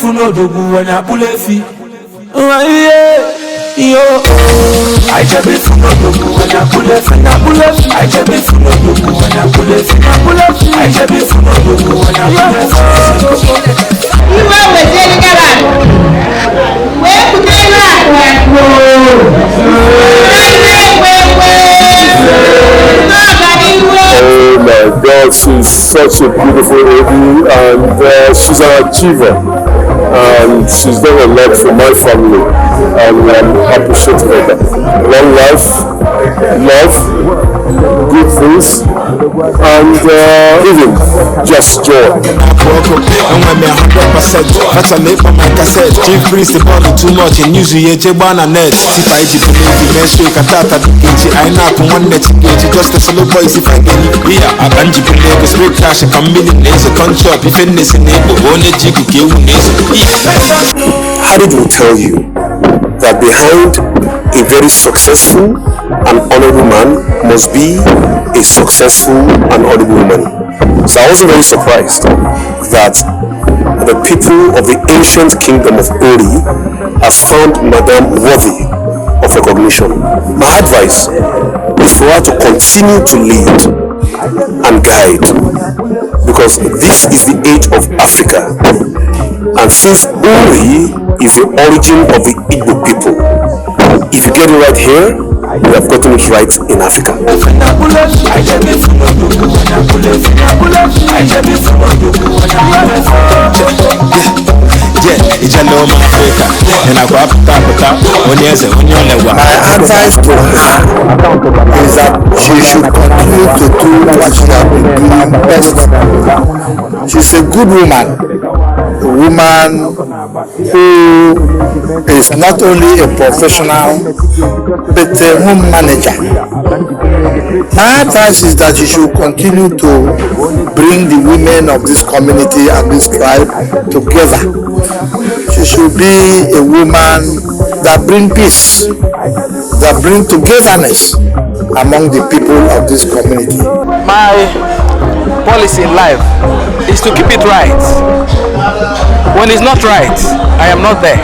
funo dogu wanya pulefi. Yo, I just be funo dogu wanya pulefi. I just be funo dogu wanya pulefi. I just be funo dogu wanya pulefi. You are with Jennifer. Where could I Oh my God, she's such a beautiful lady, and she's an achiever, and she's done a lot for my family, and I'm appreciative of that. Long life, love, good things, and living just joy. And when me 100%, that's a late on my cassette. Chief Priest the bottle too much in news you Jebana net. If I did believe next week Katata Kiji, I know one net just a solo boys if I get it. Yeah, I can't keep a straight cash a million days a country up if in this neighbor only jig give Hadid will tell you that behind a very successful and honorable man must be a successful and honorable woman. So I wasn't very surprised that the people of the ancient kingdom of Ori has found Madame worthy of recognition. My advice is for her to continue to lead and guide, because this is the age of Africa, and since Ori is the origin of the Igbo people, if you get it right here, you have gotten it right in Africa. My advice to her is that she should continue to do what she has been doing best. She's a good woman, a woman who is not only a professional but a home manager. My advice is that you should continue to bring the women of this community and this tribe together. She should be a woman that brings peace, that brings togetherness among the people of this community. My policy in life is to keep it right. When it's not right, I am not there.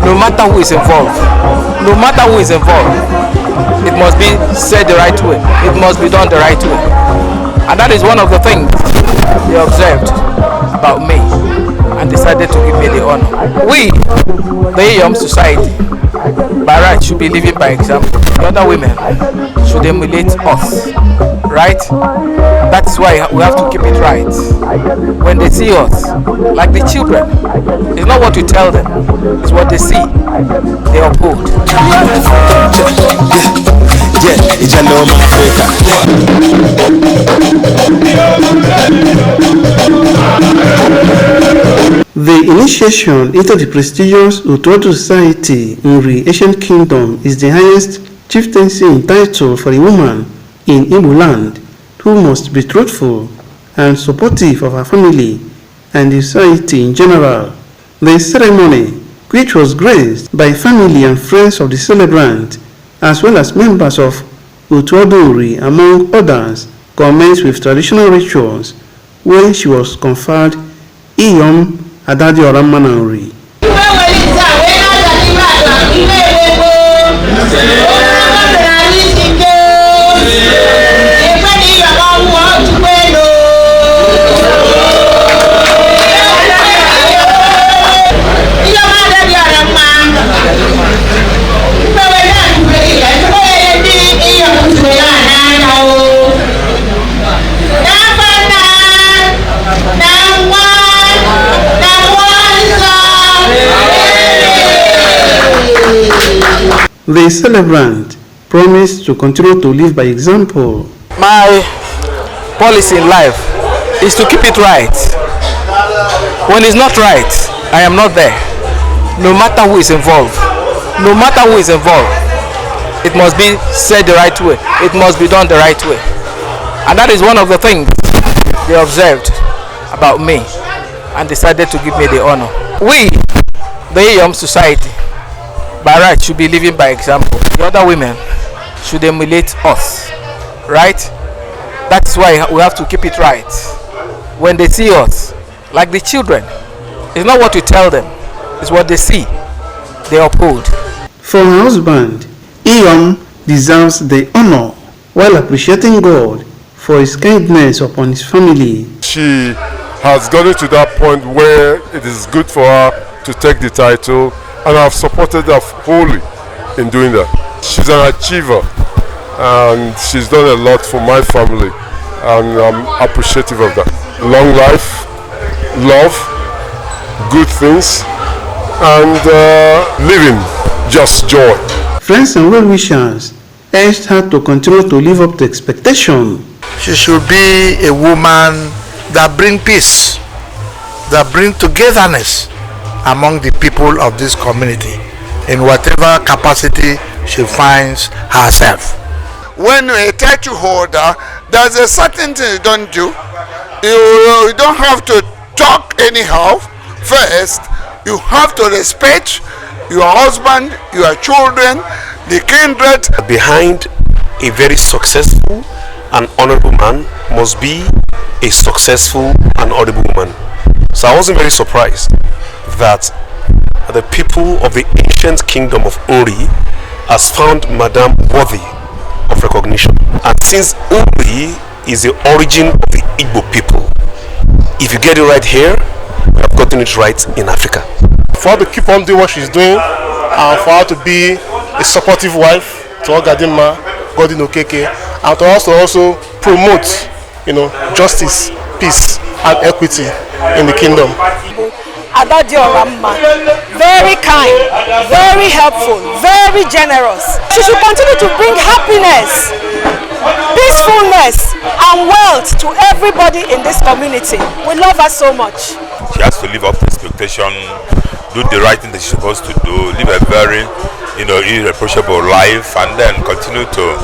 No matter who is involved. No matter who is involved, it must be said the right way. It must be done the right way. And that is one of the things they observed about me and decided to give me the honor. We, the Iyom society, by right should be living by example. The other women should emulate us, right? That's why we have to keep it right. When they see us, like the children, it's not what we tell them, it's what they see. They uphold. It's a normal Africa. The initiation into the prestigious Utoto society in the ancient kingdom is the highest chieftaincy in title for a woman in Igbo land, who must be truthful and supportive of her family and the society in general. The ceremony, which was graced by family and friends of the celebrant, as well as members of Utuadori, among others, commenced with traditional rituals when she was conferred Iyom Adadioranma. The celebrant promised to continue to live by example. My policy in life is to keep it right. When it's not right, I am not there. No matter who is involved. No matter who is involved, it must be said the right way. It must be done the right way. And that is one of the things they observed about me and decided to give me the honor. We, the Iyom society, by right should be living by example. The other women should emulate us, right? That's why we have to keep it right. When they see us, like the children, It's not what you tell them, it's what they see, they uphold. For her husband, Iyom deserves the honor while appreciating God for his kindness upon his family. She has gotten to that point where it is good for her to take the title, and I've supported her wholly in doing that. She's an achiever and she's done a lot for my family, and I'm appreciative of that. Long life, love, good things, and living just joy. Friends and well-wishers urged her to continue to live up to expectation. She should be a woman that bring peace, that bring togetherness among the people of this community in whatever capacity she finds herself. When a title holder, there's a certain thing you don't do. You don't have to talk anyhow. First, you have to respect your husband, your children, the kindred. Behind a very successful and honorable man must be a successful and honorable woman. So I wasn't very surprised that the people of the ancient kingdom of Uri has found Madame worthy of recognition. And since Uri is the origin of the Igbo people, if you get it right here, we have gotten it right in Africa. For her to keep on doing what she's doing, and for her to be a supportive wife to Adadioranma, Schola Okeke, and to also promote, justice, peace, and equity in the kingdom. Adadioranma, very kind, very helpful, very generous. She should continue to bring happiness, peacefulness, and wealth to everybody in this community. We love her so much. She has to live up to expectation, do the right thing that she's supposed to do, live a very, irreproachable life, and then continue to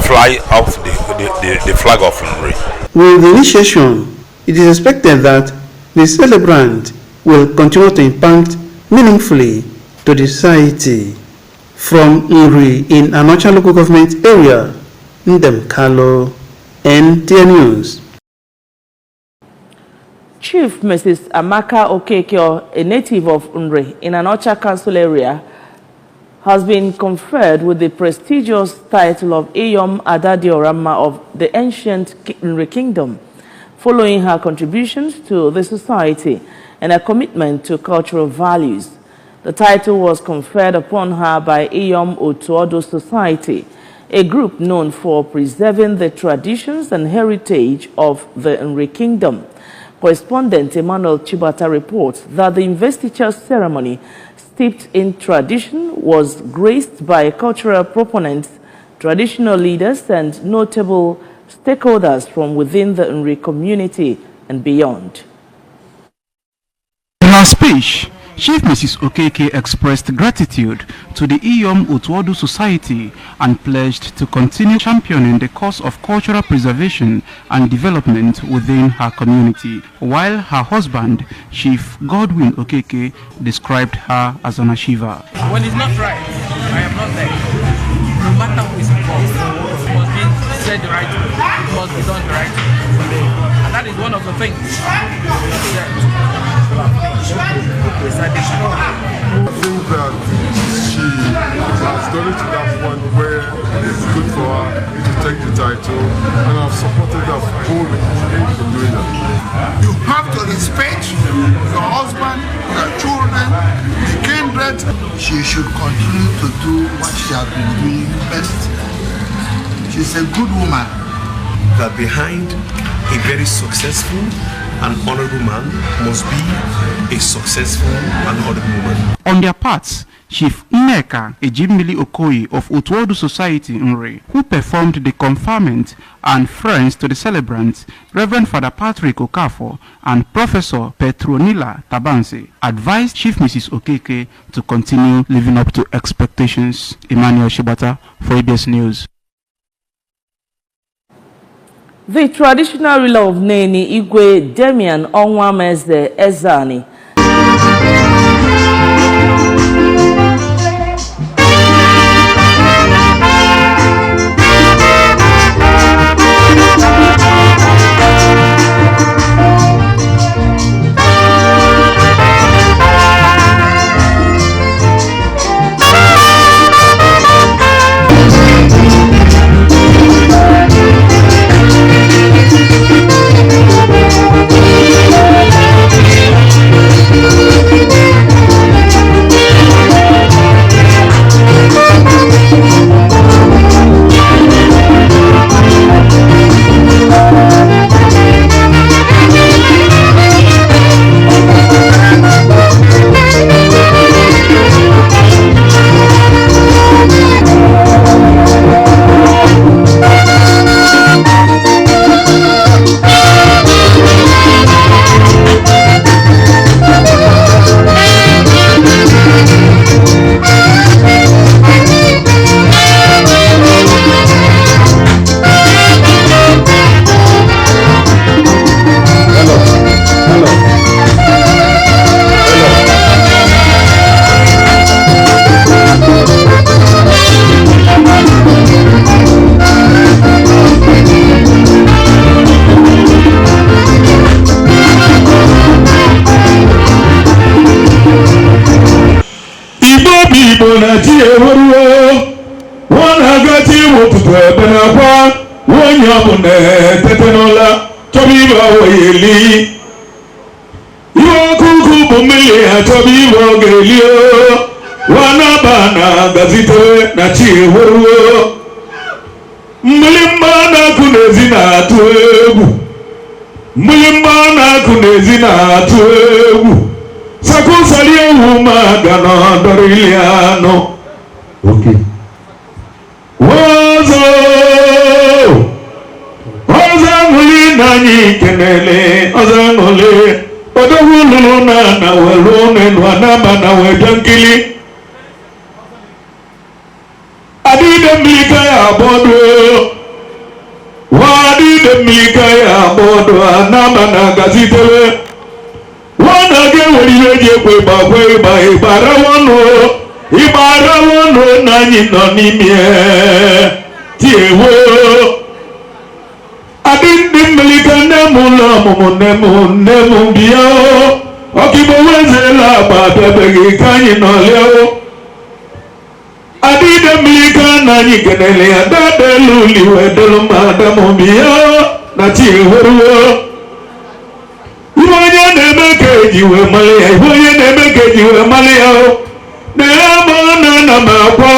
fly off the flag of Nri. With the initiation, it is expected that the celebrant will continue to impact meaningfully to the society. From Nri in Anocha local government area, Ndem Kalo, NTN News. Chief Mrs. Amaka Okeke, a native of Nri in Anocha council area, has been conferred with the prestigious title of Iyom Adadioranma of the ancient Nri kingdom, following her contributions to the society and her commitment to cultural values. The title was conferred upon her by Iyom Otuodo Society, a group known for preserving the traditions and heritage of the Nri kingdom. Correspondent Emmanuel Chibata reports that the investiture ceremony, steeped in tradition, was graced by cultural proponents, traditional leaders, and notable stakeholders from within the Nri community and beyond. In her speech, Chief Mrs. Okeke expressed gratitude to the Iyom Otuodo Society and pledged to continue championing the cause of cultural preservation and development within her community, while her husband, Chief Godwin Okeke, described her as an achiever. When it's not right, I am not there. No matter who is involved, it must be said the right way, it must be done the right way. And that is one of the things I think that she has gotten to that point where it's good for her to take the title, and I've supported her wholly in doing that. You have to respect your husband, your children, the kindred. She should continue to do what she has been doing best. She's a good woman. That behind a very successful and honorable man must be a successful and honorable woman. On their parts, Chief Nneka Ejimili Okoye of Otuodo Society Nri, who performed the conferment, and friends to the celebrants, Reverend Father Patrick Okafor and Professor Petronila Tabanse, advised Chief Mrs. Okeke to continue living up to expectations. Emmanuel Shibata for ABS News. The traditional ruler of Neni, Igwe Demian Onwameze Ezani, eweruo wana gati mututu ebenakwa wonyamu ne tetenola tobiba oyeli iwo kuku bumili atobiba ogelio wana bana gazite na chi eweruo mlimba na kunezi na tuegu mlimba na kunezi na tuegu sakusalia umagano doriliano okay wazo ozanguli nanyi kenele ozangule odogululu na welone nwanama na wejankili adide mlika ya bodo wadide mlika ya bodo anama na gazitewe wana geweliyeje kwe ba ibara wano nanyi no nimie tiewo adinde mlika nemu biao okibowezela batebegi kanyi no leo adide mlika nanyi kenele adade luliwe delu madamu biao na tiewo iwonye nemekeji we malia iwonye nemekeji we malia neema na makwa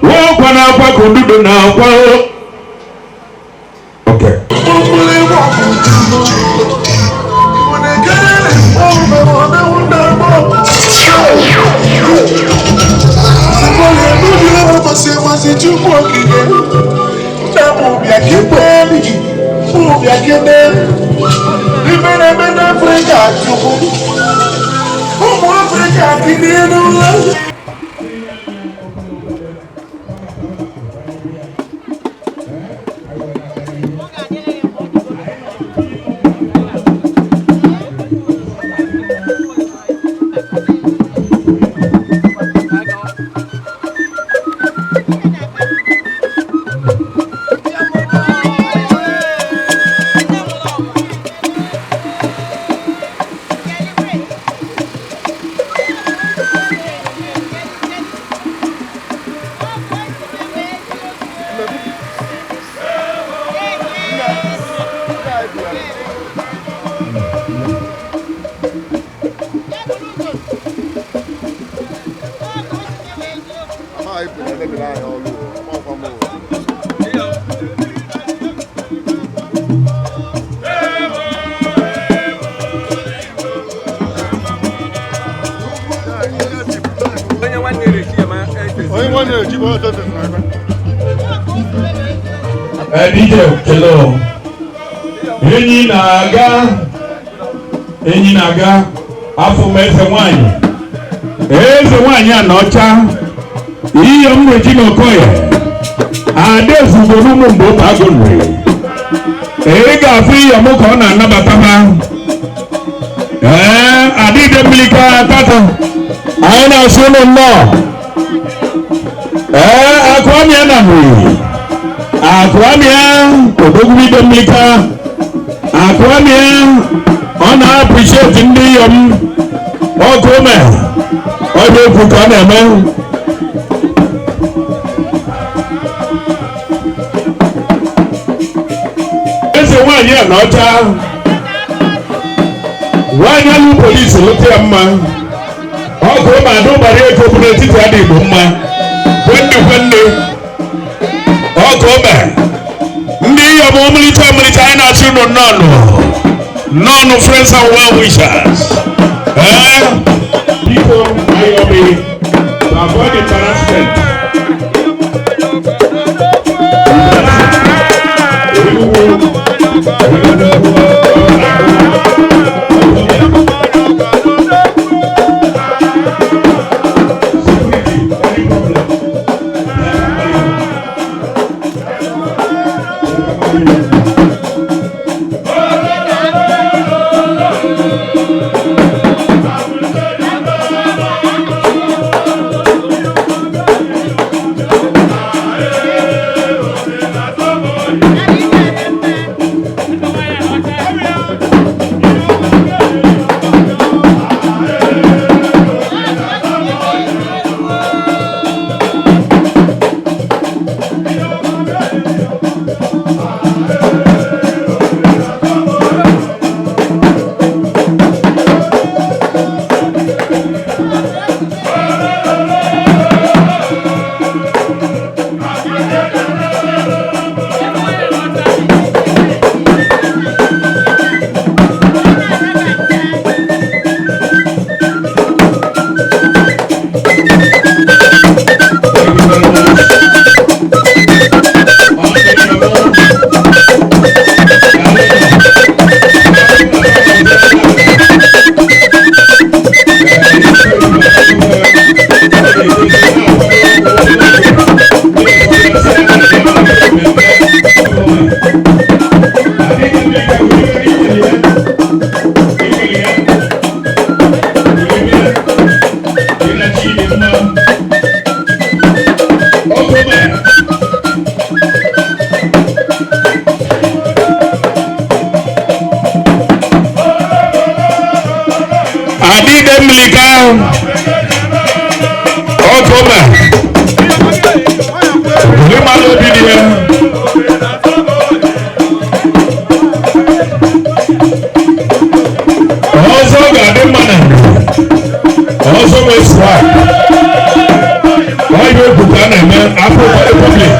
wakwa na kwa kundudu na kwa okay DJ Kelo enyi na-aga afọ eze nwanyị anọcha Iyom Regina Okoye Adezu Bonumu mgbe bagonri ga-afụ Iyom ka ọ na-anabata ha adịde mlika tata anyị na-asụ ụlọ nnọọ akwamia na nri akwamia odogwide mlika akwamia ọ na-appreciate ndị Iyom ọkụ ome ọ dị okwu ka ọ na-eme eze nwanyị a n'ọcha nwanyị alụ polisi lụta ya mma ọkụ ome adụbara ego bụ n'etiti adị Igbo mma kwende ọkụ ome ndị Iyom ọmụlite anyị na-achụ ụnụ nọọnụ friends and well wishers people Iyom to avoid embarrassment. Emilika Okoma Limalo Bidia also Gademana also with swag why you put on a man apple for the public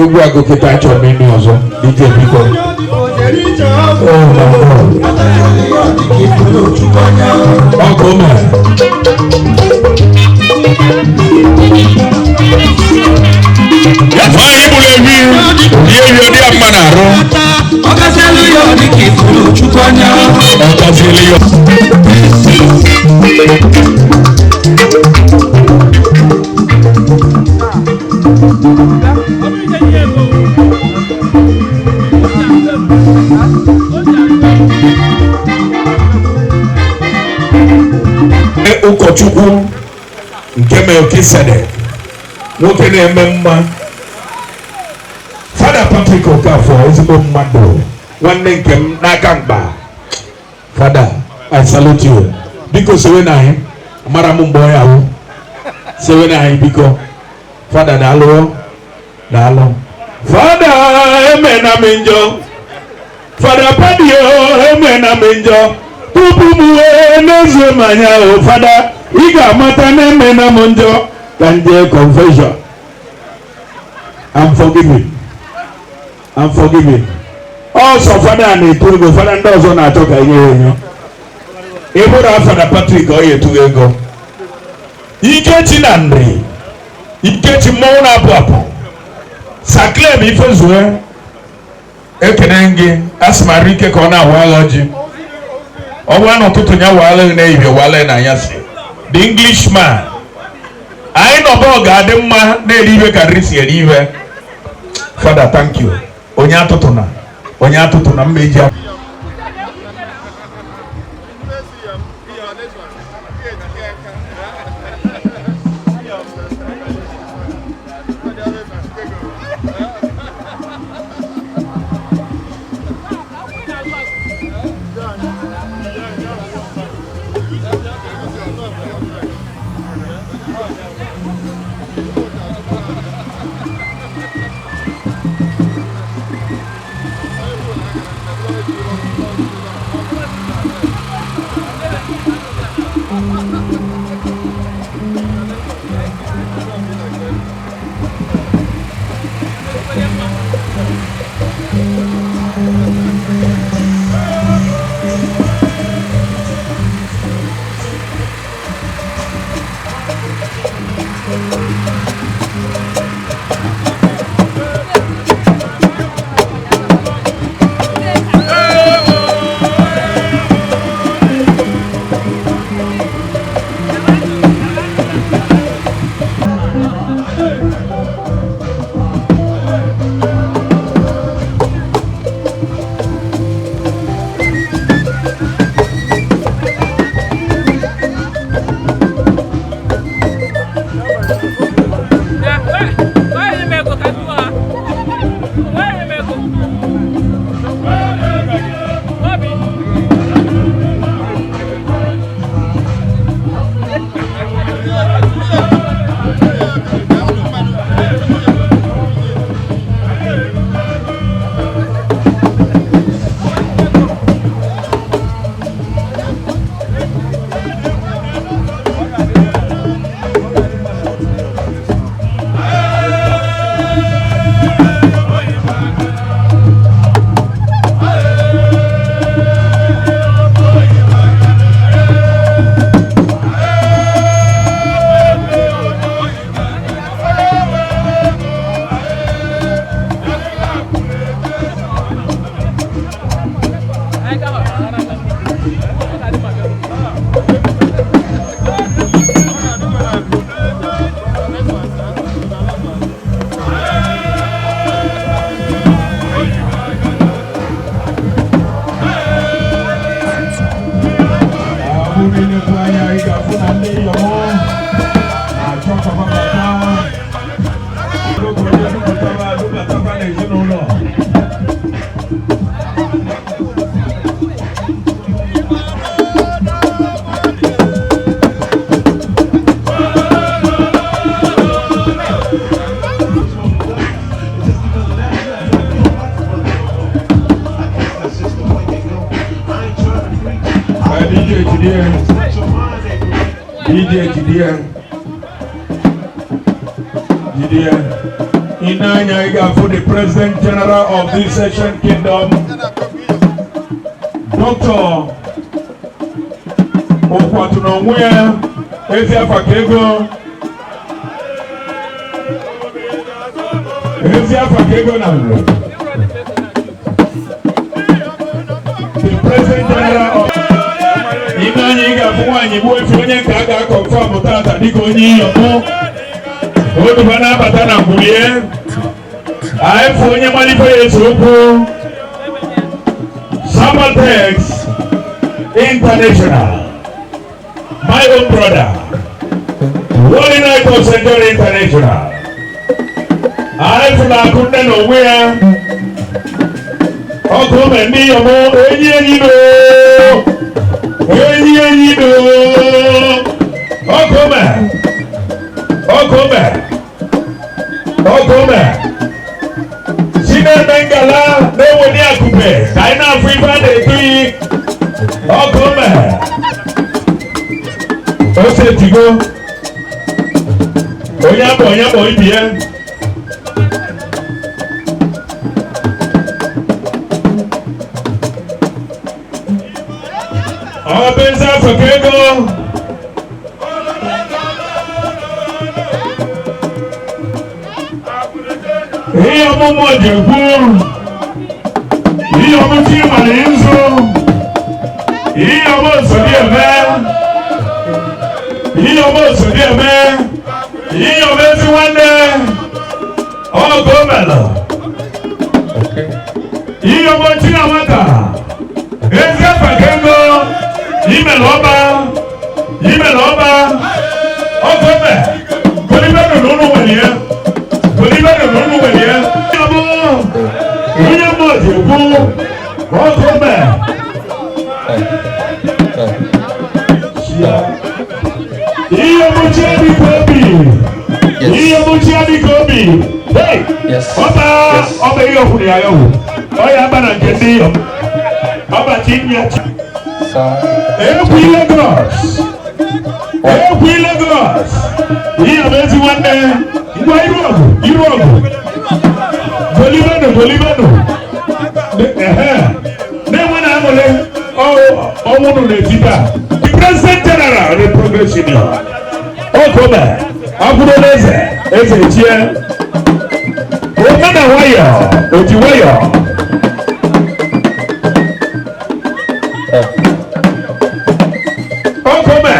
Egwu agụkịta achọrọ m ịnụ ọzọ DJ biko. Oh my God. Ọkụ mere. Nwaanyị gburu ehi ihe ihe dị mma na-arụ. Ọkazịelu ya ọ dị ka ifuru Chukwu anya. Ọkazịelu ya. Ụkọchukwu nke Melkisedek nwoke na-eme mma Fada Patrick Okafor ezigbo mmadụ nwanne nke m n'aka mkpa Fada I salute you biko sewe na anyị mara m mgbe ya ahụ sewe na anyị biko Fada daalụ Fada emena m njọ Fada Padio emena m njọ tupu m wee n'ezie m anya o Fada ị ga-amata na emena m njọ ka nje confession I'm forgiving ọsọ Fada na-etu ego Fada ndị ọzọ na-achọ ka ihe enyo ịbụrụ Fada Patrick ọ ya etu ego Ikechi na nri Ikechi mmọnwụ na-apụ apụ Saklem Ifezue ekene gị asịmara ike ka ọ na-awagha ọjị ọ bụrụ na ụtụtụ ya wala na-ehihie wala na anyasị the Englishman anyị nọbọ ga-adị mma na-eri ibe ka nri si eri ibe Fada thank you onye atụtụ na mmeji For the President General of this Asian Kingdom, Dr. Okwatunomwe Eziafakego Namre. The President General of Inanyiga Fuanyi Boyfriend Kaga confirm Tata Dikoni Iyom Odubana Batana Buye. I for your money for your super Samaltex International. My own brother. Holy Night of Century International. I for the Kunden of where oh come and me Bengala, no one near Coupe. China free for the three. Oh, come on. Oh, say to go. Oh, yeah, boy, bien. Oh, Benza for Kego. Iyom mo Jebu, Iyom ti Malinzo, Iyom Sodieme, Iyom Eziwande, Ogomelo, Iyom ti Amaka, Eziafakengo, Imeloba, Ogome, Kolibeno Nunu Wenia. Iyom Iyom chiadi kobi. Hey. Oba Iyom ni ayo. Oya bana ngezi Iyom. Oba chinya. Lagos. Lagos. Iyom ezi wande. Ngwa irogo. Bolivano. Newana amole. Omono neziba. The President General of the Progress Union. Okoba. Aburoneze. Ezechie. Omana wayo. Ojiwayo. Okoba.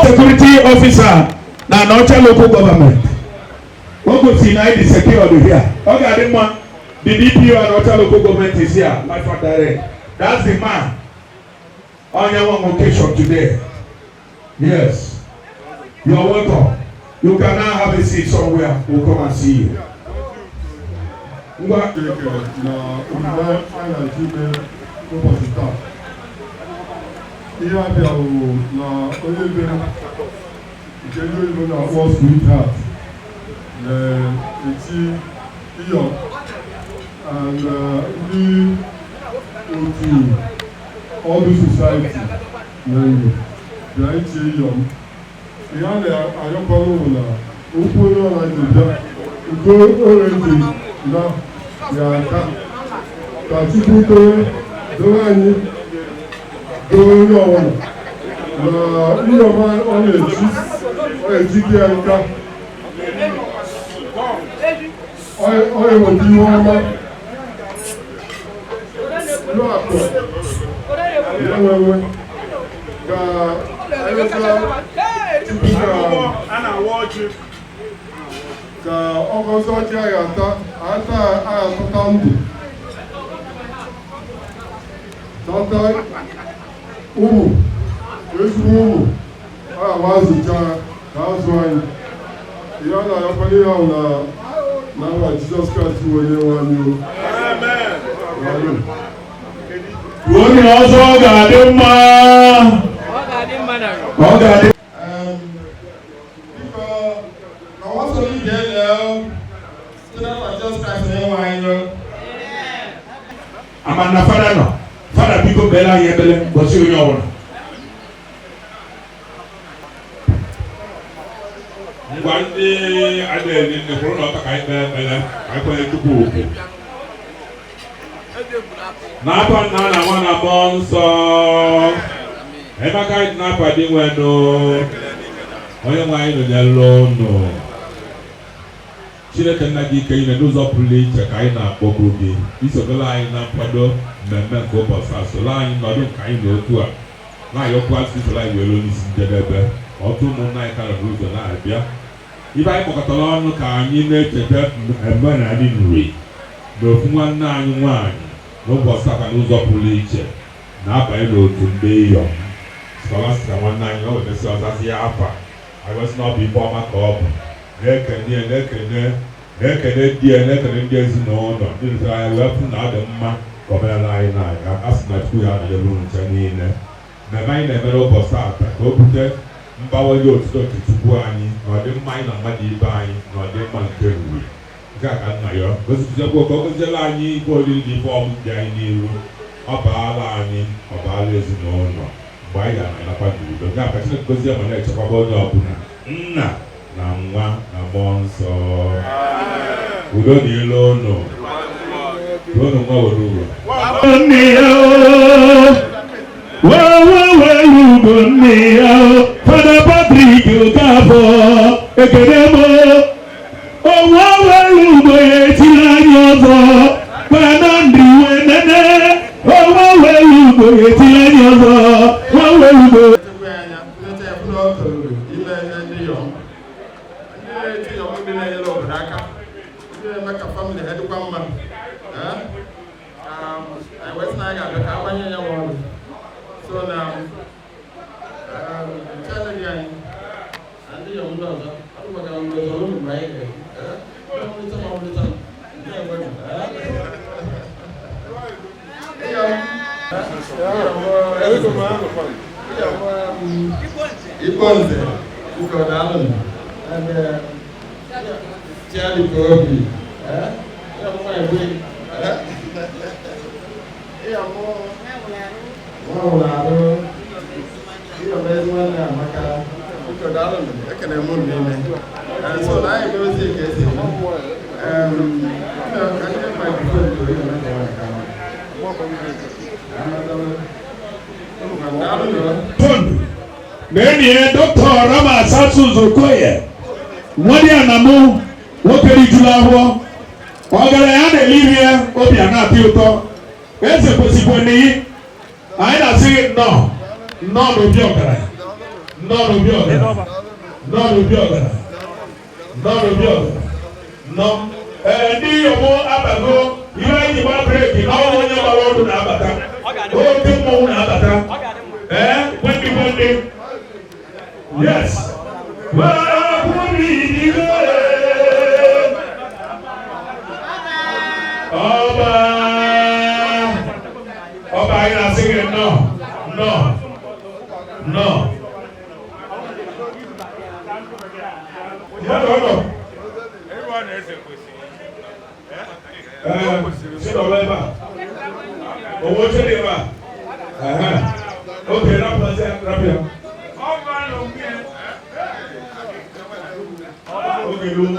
Security officer na Anocha local government. What goes in the security here? Okay, the DPO and Anocha local government is here. My father, that's the man on your location today. Yes, you are welcome. You can now have a seat somewhere. We'll come and see you. Ihe abịa bụ na onye ebe nke ndị oyibo na-akpọ sweetheart na-eti Iyom and ndị otu ọdụ society na-enyo bịa itie Iyom. Ihe a na-ayọkọrọ bụ na okwu onye ọla ga-ebịa nke ore dị na ya aka ka Chukwu dowe anyị dowe onye ọbụla na Iyom ọ na-ejike ya nka ọ eweta ihe ọma akụ ya nwewe ka eleta tupu ka ọgọzi ọchị agha atụta ndụ tata ụmụ ezigbo ụmụ a ga-azụcha ka azụ anyị ihe a na-ayọkwanye ya na nwa Jizọs Kraịst onye nwe anyị. Onye ọzọ ọ ga-adị mma. Ọ ga-adị. Amana fada no. Fada biko bela yebele bosi onye ọbụla. Ngwa ndị adịghị nne kwuru na ọta ka anyị kpee ekpere ka anyị kwenye tupu okwu. N'afọ nna na nwa na mmụọ nsọ Amaka dị n'afọ dị nwenụ onye nwe anyị nọnyere ụnụ. Chineke nna gị ike ime n'ụzọ pụrụ iche ka anyị na-akpọkwu gị isogolo anyị na nkwado mmemme nke ụbọchị a soro anyị nọdụ nke anyị n'otu a na-ayọkwa sisoro anyị were n'isi njedebe ọtụ ụmụnna anyị kara n'ụzọ na-abịa ibe anyị kpọkọtara ọnụ ka anyị na-echeta mmemme na anyị nri na ofu nwanne anyị nwaanyị n'ụbọchị aka n'ụzọ pụrụ iche na-abanye n'otu ndị Iyom sọlasịka nwanne anyị o wetasi ọzazi ya afa anyị wesị na ọ bụ ife ọma ka ọ bụ na-ekene di ya na-ekene ndị ezinụlọ ndị rụtara anyị wee fụ na ọ dị mma ka omenala anyị na-aga a sị na Chukwu ya na-enyere nche niile mmemme anyị na-emere ụbọchị ata ka o bute mbawanye otuto nke Chukwu anyị na ọdịmma anyị na mmadụ ibe anyị na ọdịmma nke nri nke a ka nna ya gosipụtakwa ka o goziela anyị ife oriri na ife ọmụ dị anyị n'iru ọ baala anyị ọ baala ezinụlọ mgbe anyị ga-anakwa n'udo nke a ka Chineke gozie ma na-echekwaba onye ọbụla nna na nwa na mmụọ nsọ udo na ilu ụnụ unu nwa were uru nne ya ugo nne ya Fada Patrick Okafọ ekele m onwe were ugo ya etiri anyị ọzọ make a family head to come man. I was not going to have any one. So now, I'm telling you, and the young brother, I'm going to go to my head. Iponze, Ukodalon, and Charlie Kobe. Amaka, Ukodalon, I can move me. And so I go see Casey. I get my food to you. Nani Dr. Rama Satsu Zokoye. Wadi anamu wokeri julaho. Ogara ya na Livia obi ana piuto. Ese posiponi. Aina say no. No no bi ogara. No no bi ogara. No no bi ogara. No no bi ogara. No. Ndi omo abago ira yi ba break na o nya ba wo na abata. O bi mo na abata. When yes. Oba, you are singing no. Everyone has a question. Sit over there. What's your name? Okay, now let's have Rabia. Okay, look.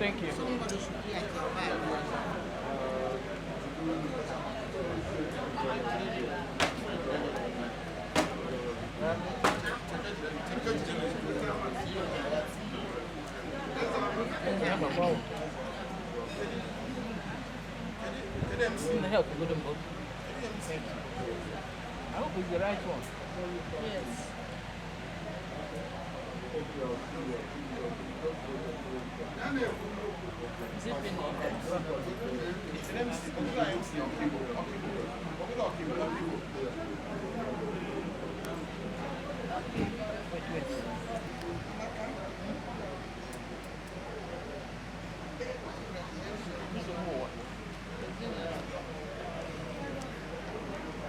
Thank you. Help with them both. I hope it's the right one. Yes.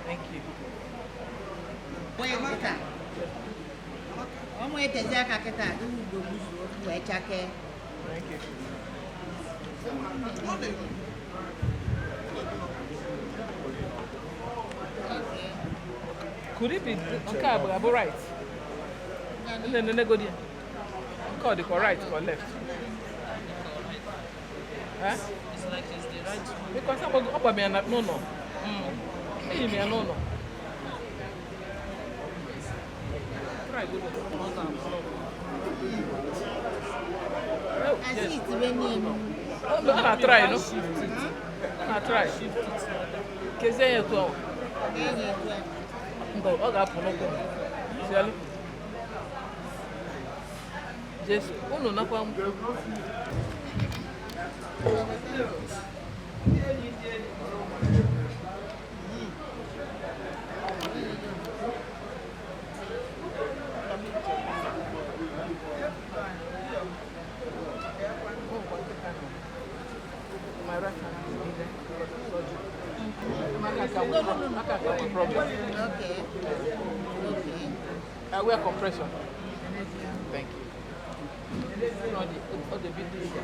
Thank you. Thank you. Could it be okay, about right? And then go there. Call the right or left? Huh? It's like it's the right one. Because I'm up by me and no. Hey, me and no. Try good. I see it's raining. I try, no? I try. Because I have to. Go, I got to see. Just one na kwa Okay. I wear compression. Thank you. All the video.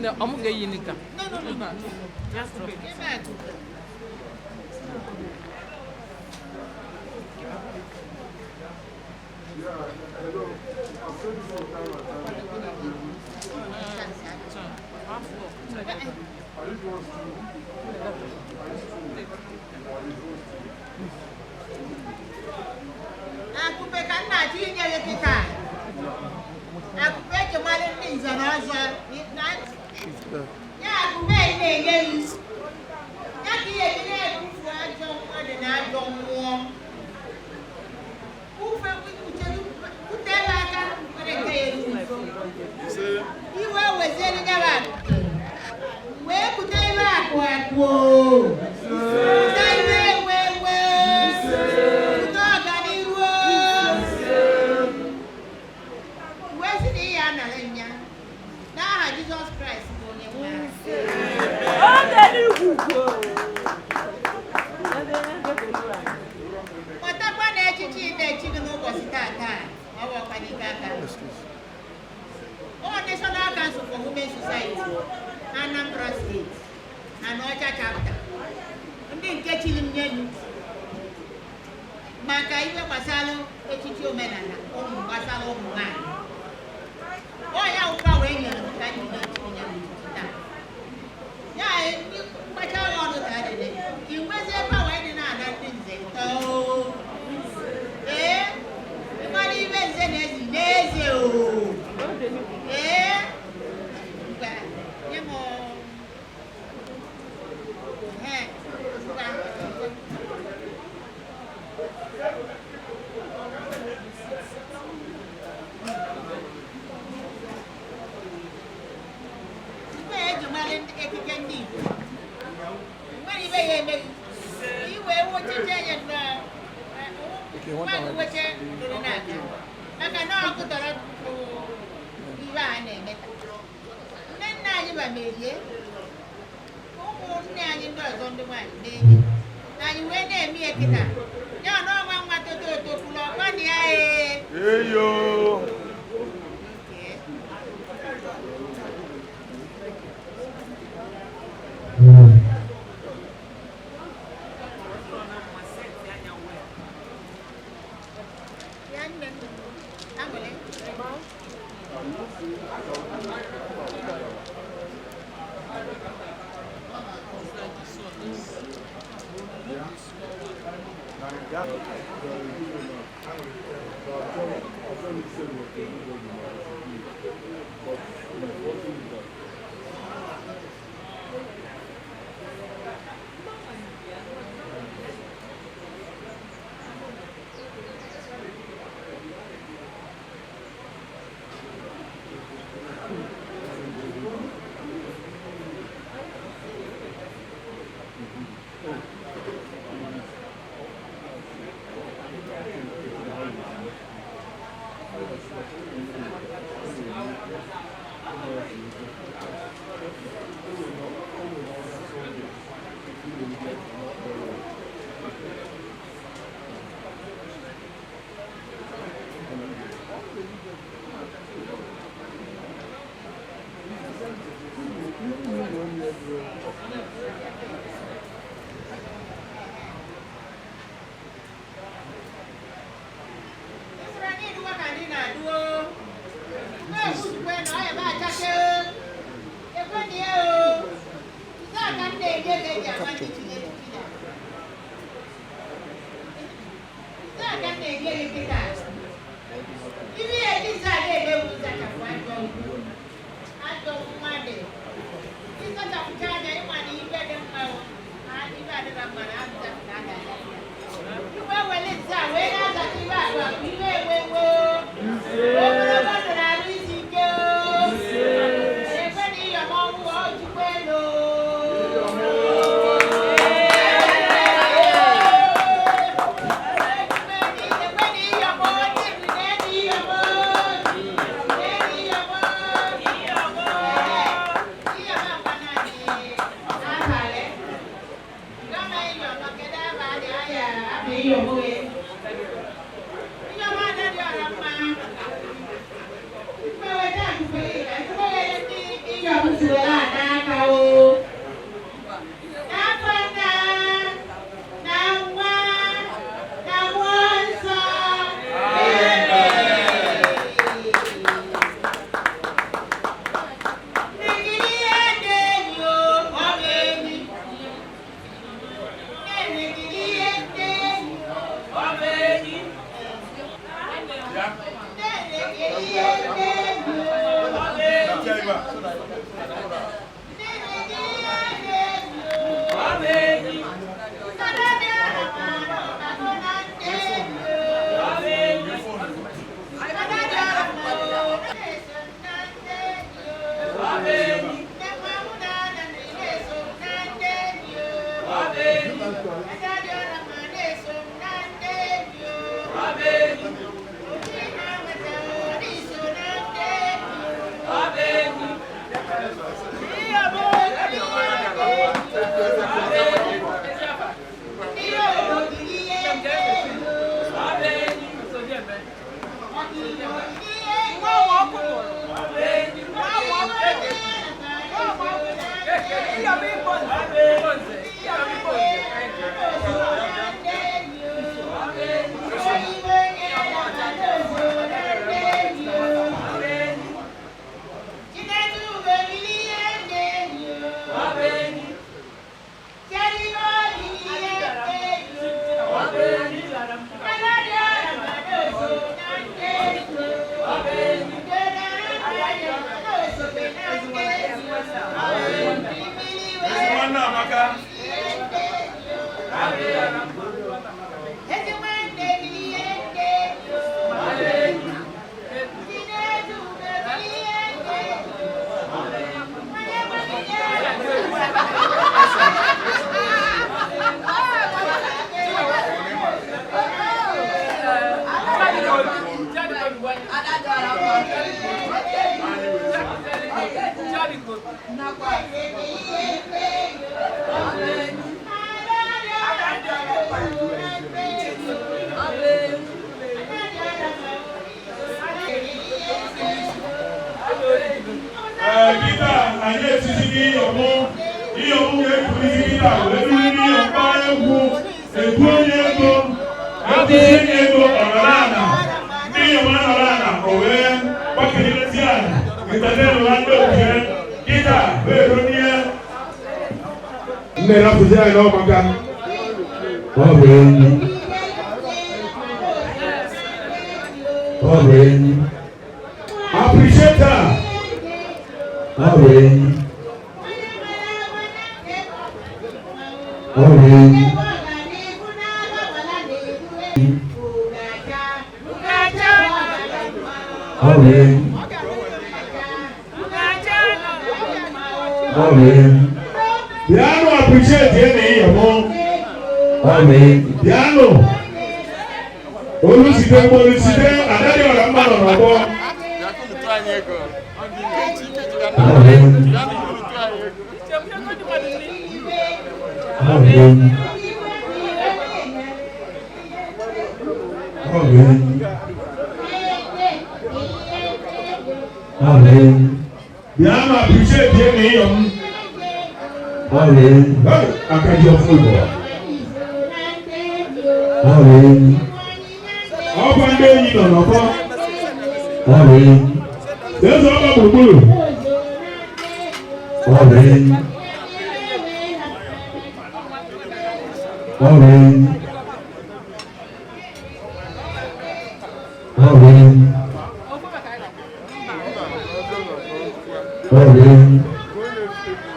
No, I'm going to get you. No. Just drop it. Akupe kana tinye yepika. Akupe kemale ninza naza. Ya akupe ile ile. Ya kiye ile kufu ajo ade na ajo mo. Ufe kuchelu kutela aka ore keye. Iwe wezeli gaba. We kutela kwa. Jesus Christ. National Council for Women Society, Anambra State, and Ocha chapter. Ndi nke chilimnyenu. Maka iwe basalo echichi omenala, omu basalo omu ngani. Oya ukwa wenye kani nchinya mchita. Ya ni kwacha wono tadede. Iweze pa wenye na adatinze. Oh. Imani iweze nezi o. Yemo.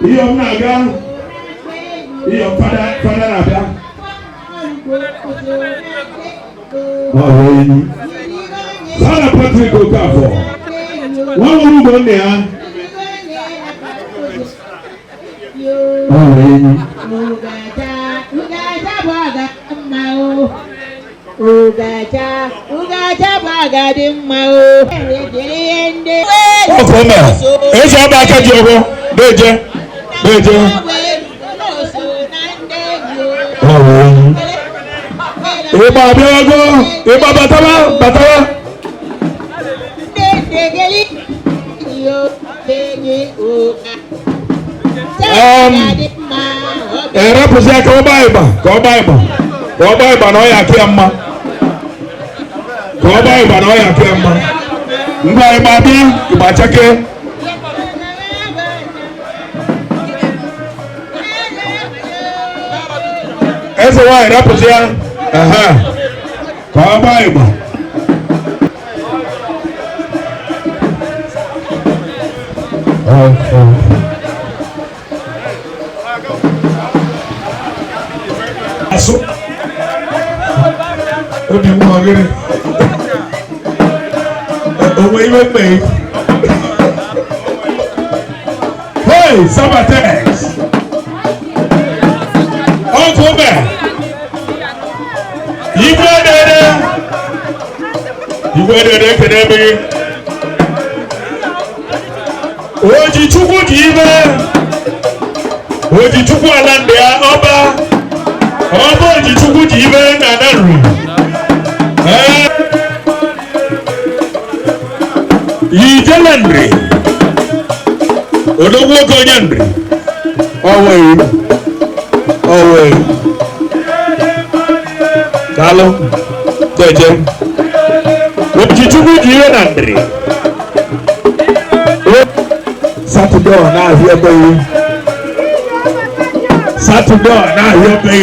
Iyom naga. Iyom pada naga. Sana Patrick Okafo. One who go there. Ese ọba akẹ́jì ọkọ bẹ́ẹ̀jẹ́ bẹ́ẹ̀jẹ́. Ìbá abẹ́wọ́gọ́ ìbá bàtàwá bàtàwá. Ẹ̀rẹ́ pèsè kọ́ ọba ìbà kọ́ ọba ìbà kọ́ ọba ìbà náà yà kí ẹ mma kọ́ ọba ìbà náà yà kí ẹ mma ngwa ìbà bí ìbà chẹ́kẹ́. Ẹsẹ̀ wa ẹ̀rẹ́ pèsè kọ́ ọba ìbà. Aso obi mu ọgẹrẹ ọmọ yìí wọ́n pè é hey Sabatex ọkọ bẹ igwe dede kene bi Ojichukwu dị ime Ojichukwu ala ndị ya ọba Ojichukwu dị ime na Nanri Yijele nri Odogwu oge onye nri Owe Dalo Jeje Ojichukwu dị ime na nri Saturday na ahịa ebe Saturday na ahịa ebe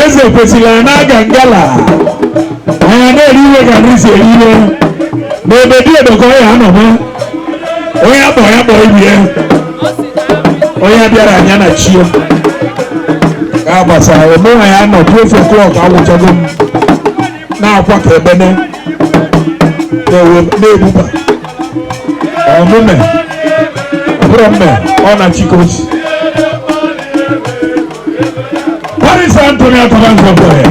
eze kwesịrị na-aga ngala anya na-eri iwe ka ndị si eri iwe n'ebe dị edokọ ya anọma onye akpọ ya kpọ ibie onye bịara anya na chie ka gbasara emewa ya nọ 12 o'clock awụchago m na-akwa ka ebene na-ebuba ọmụme ọbụrụ mme ọ na chikosi Paris Antonio Tabanzọbọ ya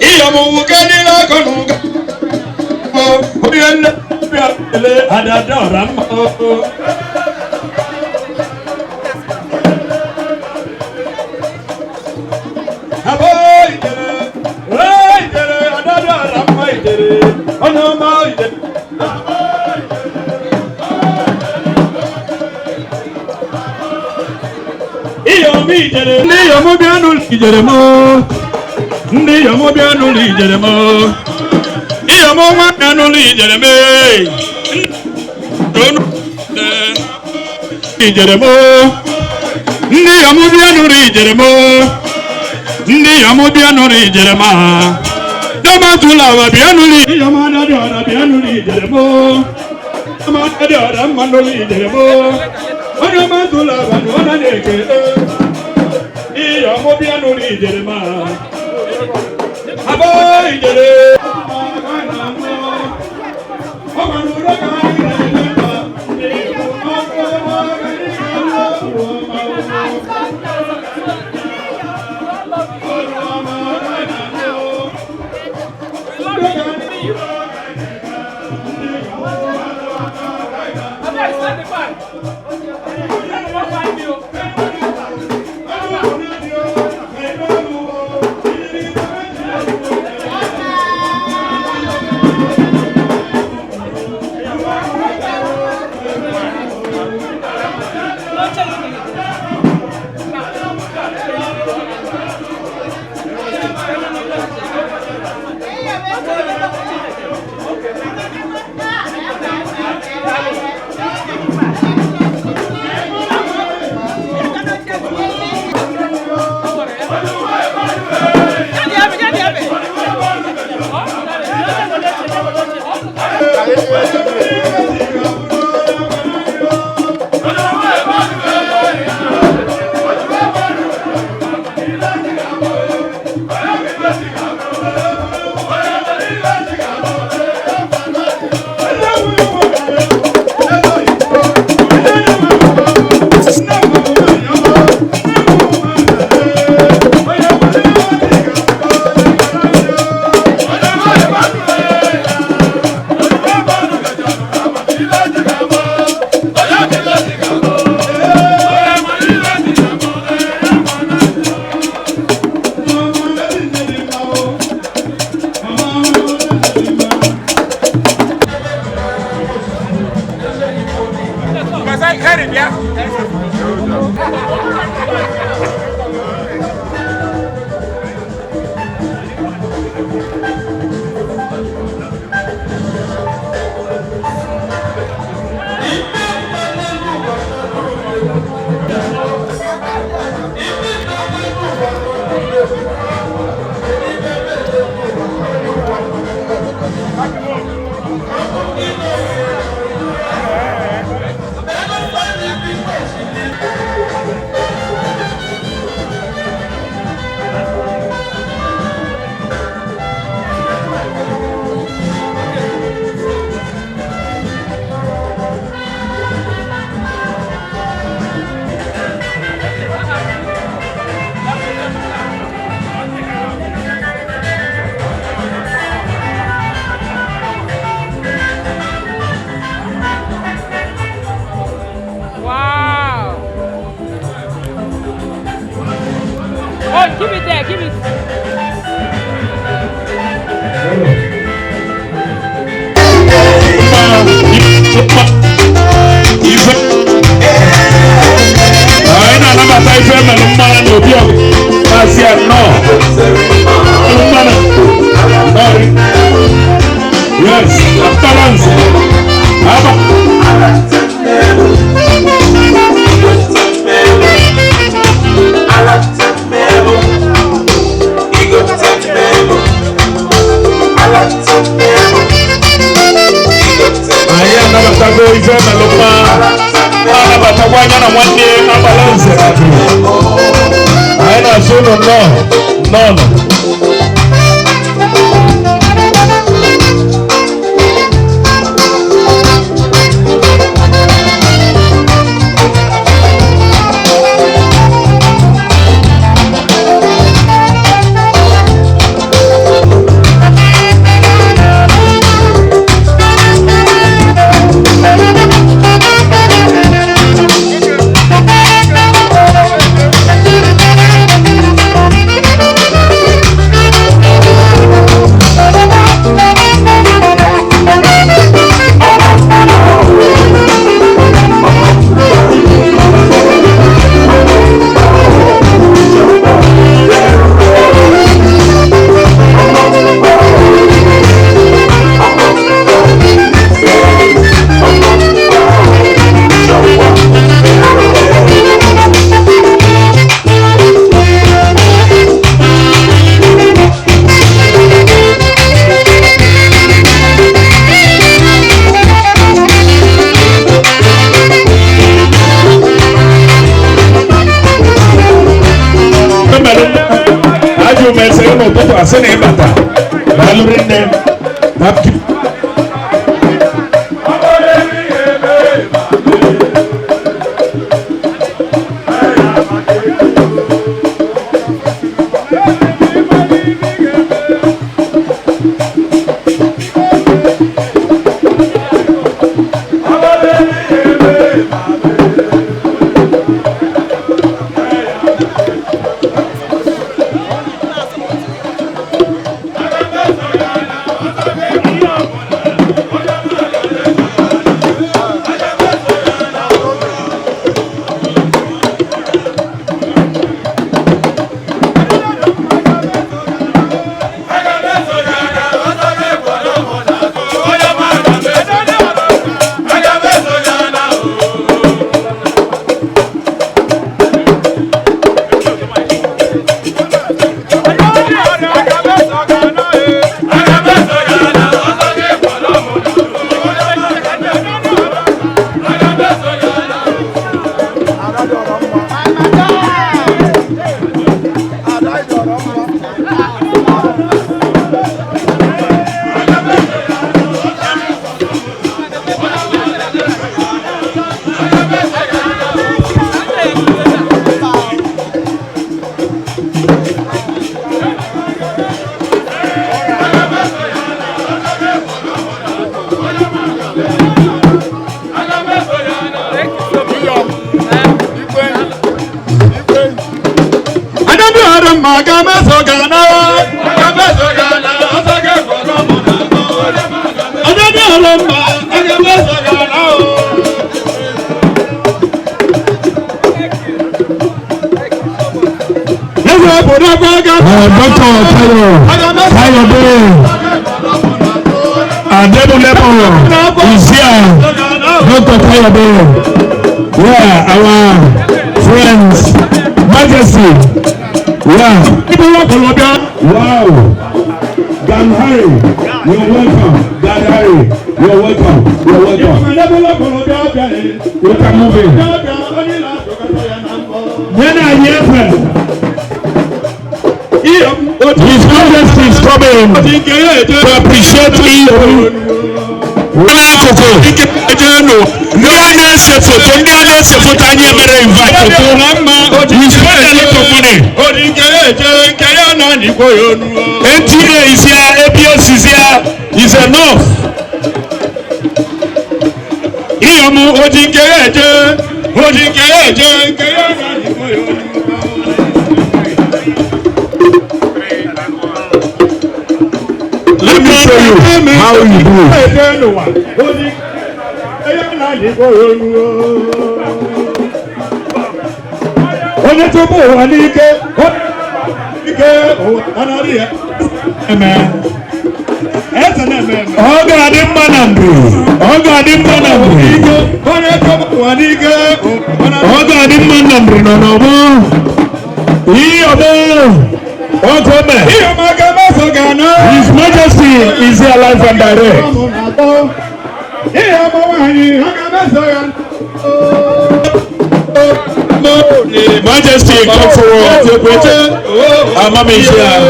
Iyom kenila konuga oyende Adadioranma aboy jere Adadioranma jere onoma jere Iyom jere ni Iyom bianu jere mo ndi Iyom bianu jere mo Iyom wa bianu jere me Ijeremo ndi Iyom bianu Ijeremo ndi Iyom bianu Ijerema dama tula wa bianu Iyom Adadioranma bianu Ijeremo Adadioranma no Ijeremo dama tula wa ona neke Iyom bianu Ijerema abo ijere Keep it there, keep it. Yes, balance. No. Asene bata balurinde tapki Yeah, our friends, Majesty, Wow. Wow. Gan Harry, you're welcome. Gan Harry, you're welcome. You're welcome. You can move in. When I hear His Majesty is coming to appreciate Iyom. Wala koko. Ndị a na-ese foto, anyị emere invite foto. You spend a lot of money. NTA is here, ABS is here, is enough. Iyom Let me show you how you do it. Ọgadimma Nnamdi nọ n'ọgbọ. Iyom Conferment. His Majesty is here live and direct. Majesty come forward. Amaka is here.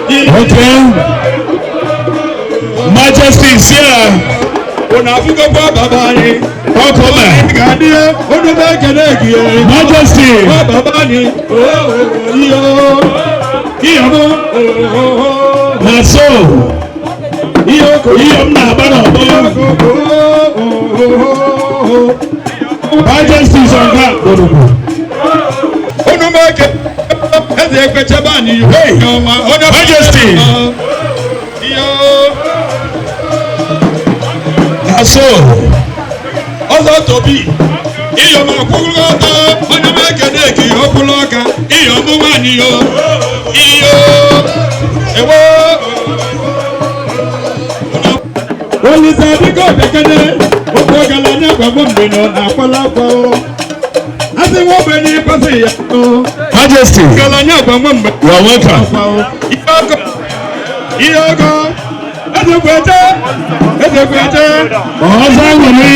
Wait. Okay. Majesty is here. Conferment. Majesty. Naso. Iyom na abana obo. Majesty is on that. Hey, Majesty. Naso. Ọzọ Tobi. Iyom akwụkwọ onye mekede ki ọkwụlọka. Iyom nwanyị yo. Ewo. Olisa biko bekede. Okwo galanya gbagbo mgbe nọ na-akwala akwa o. Asị nwa ogbenye ịkwasị ya o. Majesty. Galanya gbagbo mgbe. You are welcome. Ihe ọkọ. Ezekwete. Ọzọ nwere.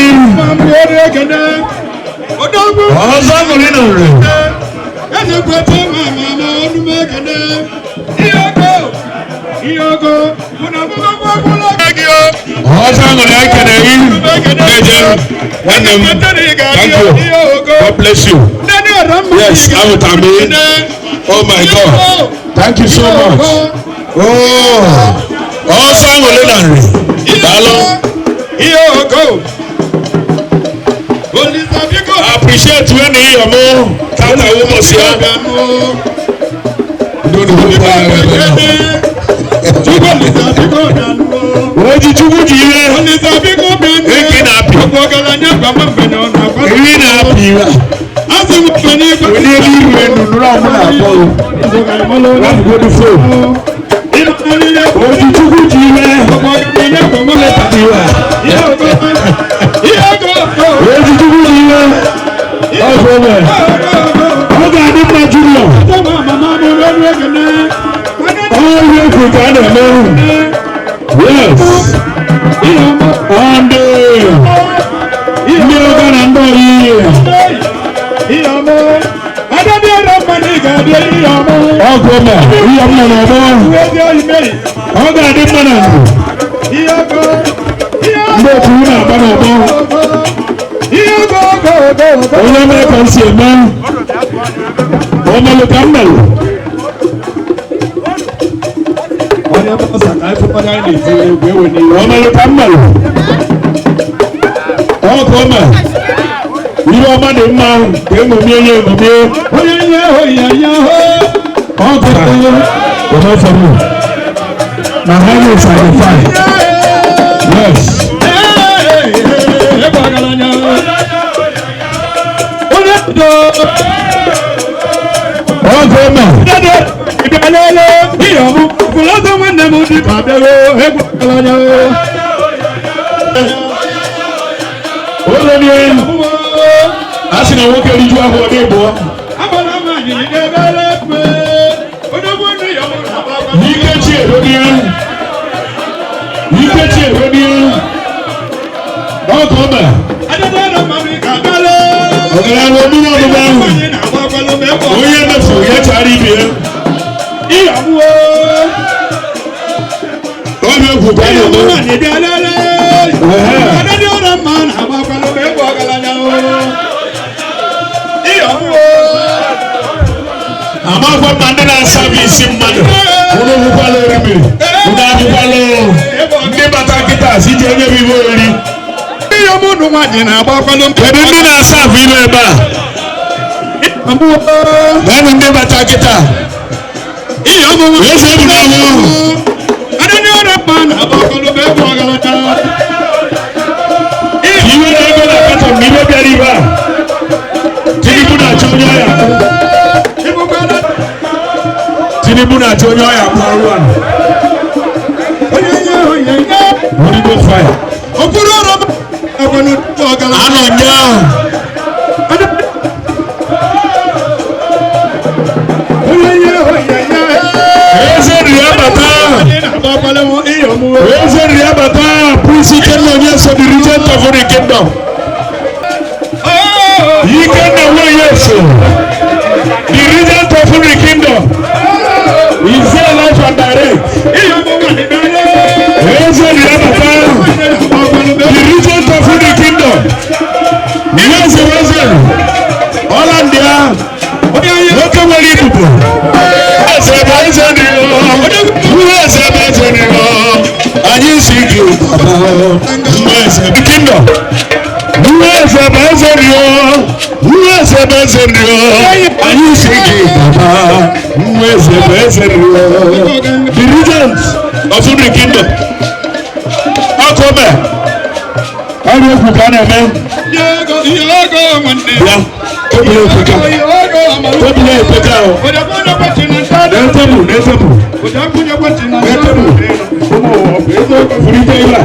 Ọzọ nwere n'ore. Ezekwete mama ọdụmekene. Ihe ọkọ. Ọzọ nwere ekene gị. Nwanne m. Thank you. God bless you. Yes, Amutami. Oh my God. Thank you so much. Oh. Ọzọ nwere n'ore. Dalo. I appreciate when Iyom Tata Wumos here. Oji Chukwu ji ire. Eke na-apị. Iri na-apị. Onye ebe iwe nụnụrụ ọmụ na-akpọ o. Let's go to phone. Oji Chukwu ji ire. Oji Chukwu ji ire. Conferment. Ọgadimma Junior. All the Africa na-eme. Yes. And ndị ọga na ndị oyiyi. Conferment. Iyom nọ n'ọgbọ. Ọgadimma na ndụ. Ndị otu na-agba n'ọgbọ. Onye mere ka nsi eme. Ọmalụ ka mmelụ. Ọmalụ ka mmelụ. Conferment. Ihe ọma dị mma ka emume onye emume. Onye nye ahụ ya Conferment. Na ha yi sacrifice. Yes. Conferment. Olórí asina wo kẹ́lí ju ahọ́ ọdẹ bọ̀. Yíkẹ́tì èròdìá ọkọ̀ ọbẹ̀. Ọ̀gá àwọn ọdún náà ló bá wù. Oyè mẹ́fọ̀ yẹ tari bi yẹ. Wọ́n bẹ kú ká yọ̀ mọ́. Adadioranma àwọn akọlọ bẹ bọ̀ ọ̀gá ama fɔ mande na savisi mmadụ unu bukwala orimi unu abukwala ndị bata kịta si ji onye bibo ori ihe mụnụ nwaanyị na-agbakwala kedu ndị na-asa afọ ime ebe a geenụ ndị bata kịta ihe ọmụmụ eze eburu ọmụ Adadioranma na-agbakwala ebe ọgaranya iwe na ego na akatọ mgbe iwe bịara ibe a Tinubu na-achọ onye ọya Tinubu na-achọ onye ọya kpọọ ọrụ a Odibo fire okpuru ọrụ anọ nyaa eze nri abata Prince Ikenna onye so the regent of the kingdom Ikenna onye so the regent of the kingdom is there life and direct eze nri abata the regent of the kingdom eze Ọlandia nwoke nwere ibubo anyị si gị kingdom anyị si gị the regent of the kingdom ọkọme ọrụ okwu ka a na-eme ya tebụl epeka n'etebụl furite ibe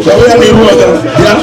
gawe ya n'ihu ọga ya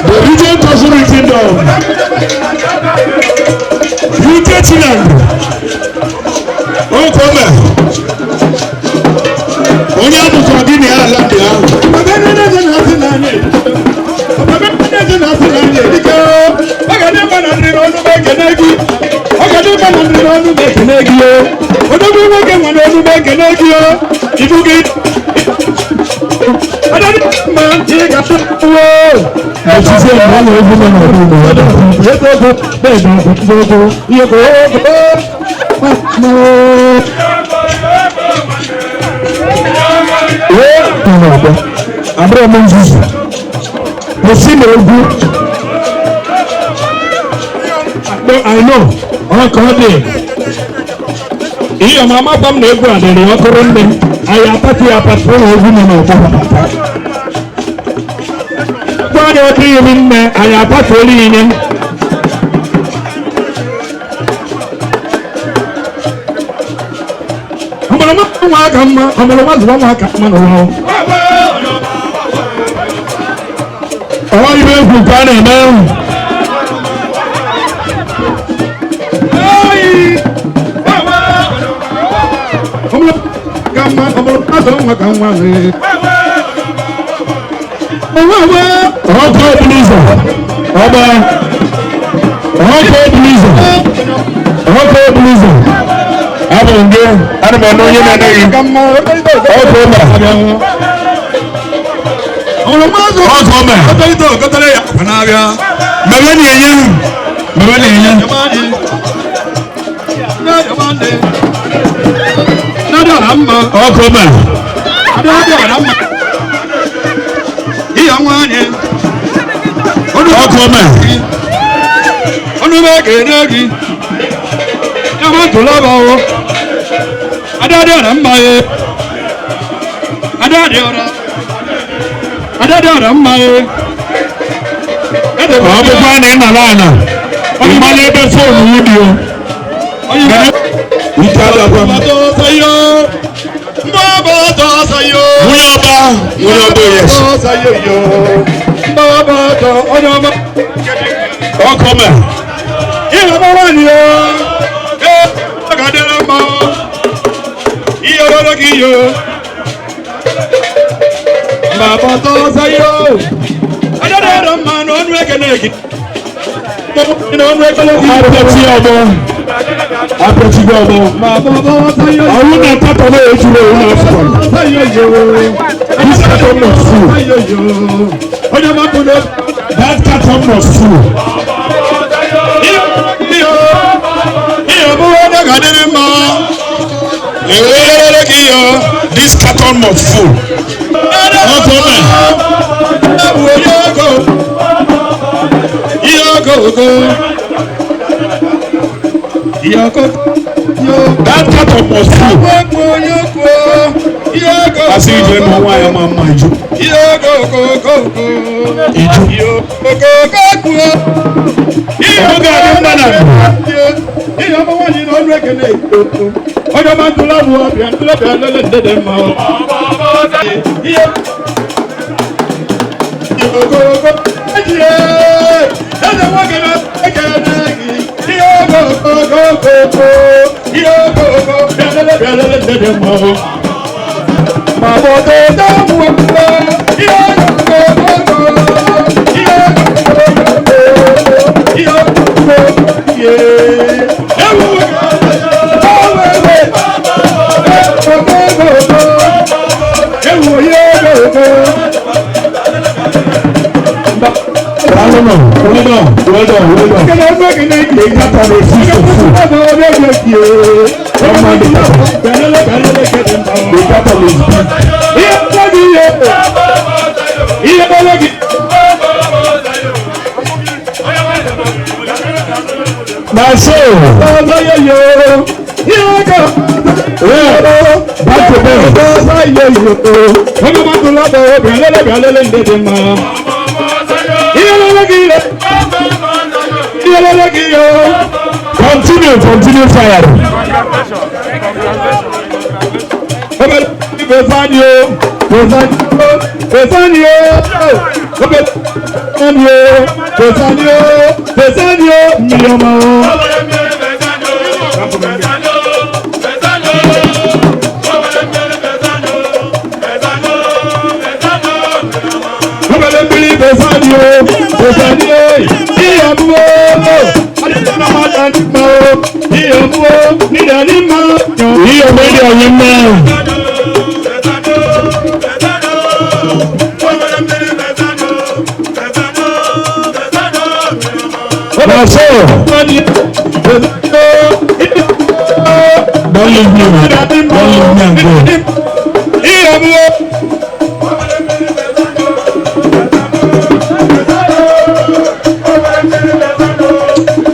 The region Kosuri Kingdom. UK Chiland. Oh, come on. Onye abuso gini ala dia. I know. Iyom Amaka m na-egwu adịrị ọkụrụ nne anyị apatụ ya apatụ ụlọ egwu nọ n'ọgbọgbata gbanye otu iri nne anyị apatụ olu inye ọmụrụma ụmụaka mma ọmụrụma zụwa ụmụaka mma n'ụlọ ọ ibe egwu ka a na-eme Adadioranma Adadioranma ọbụkwa na ịnala ana ịmala ebe fonu wudio ike adakwa nwunye ọba yes ọkọme ịhaba nwanyị ya Adadioranma iyo gị yo Baba to sayo Adadioranma n'ọnụ ekele gị n'ọnụ ekele gị apẹti ọbọ Baba to sayo ọwụ na tatọ na ejuru ewu n'afọ sayo yo this carton must full onye mapụ na that carton must full iyo bụ onye ga-adịrị mma this carton must full. That carton must full. I see you know why I'm on my job. Continue firing. Don't leave me, man. Don't leave me and go.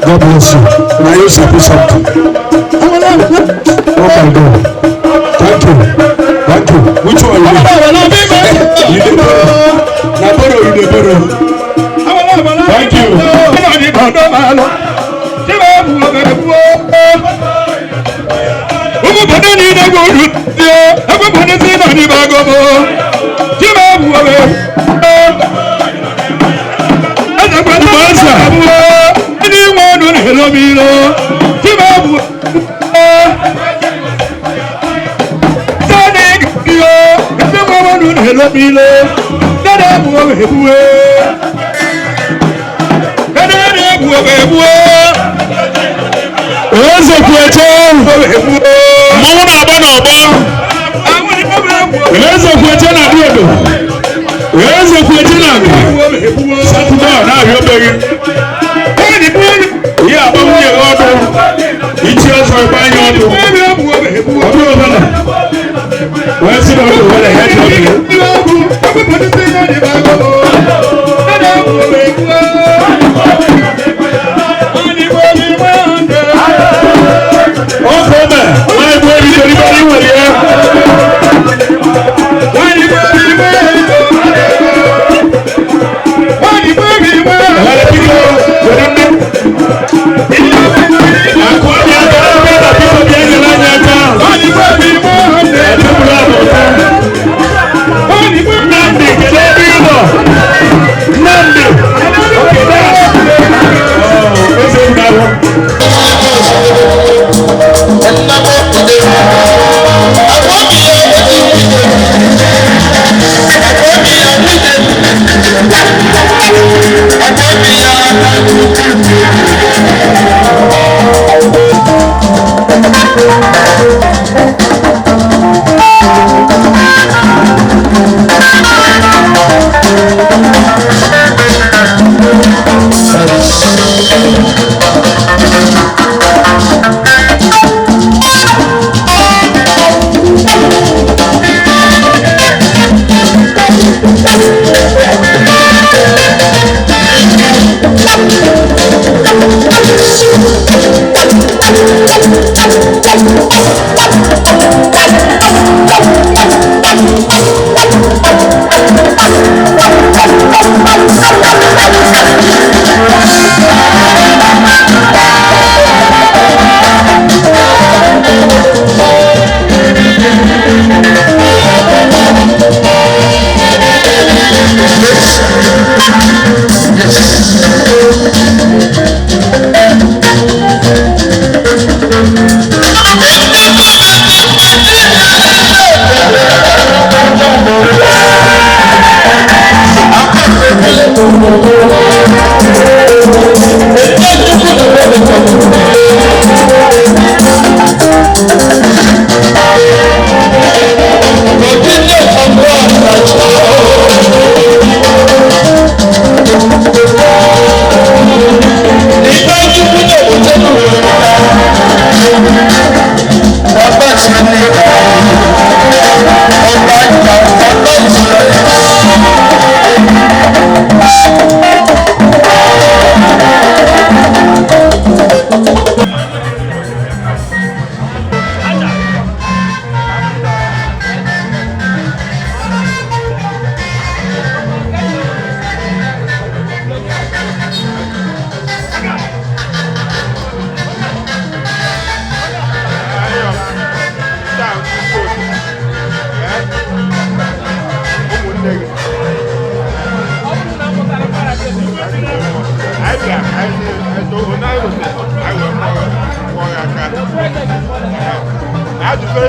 God bless you. Now you shall be something. Oh my God. Thank you. Thank you. Which one are you? You the borrow. Now borrow, you the borrow. Thank you.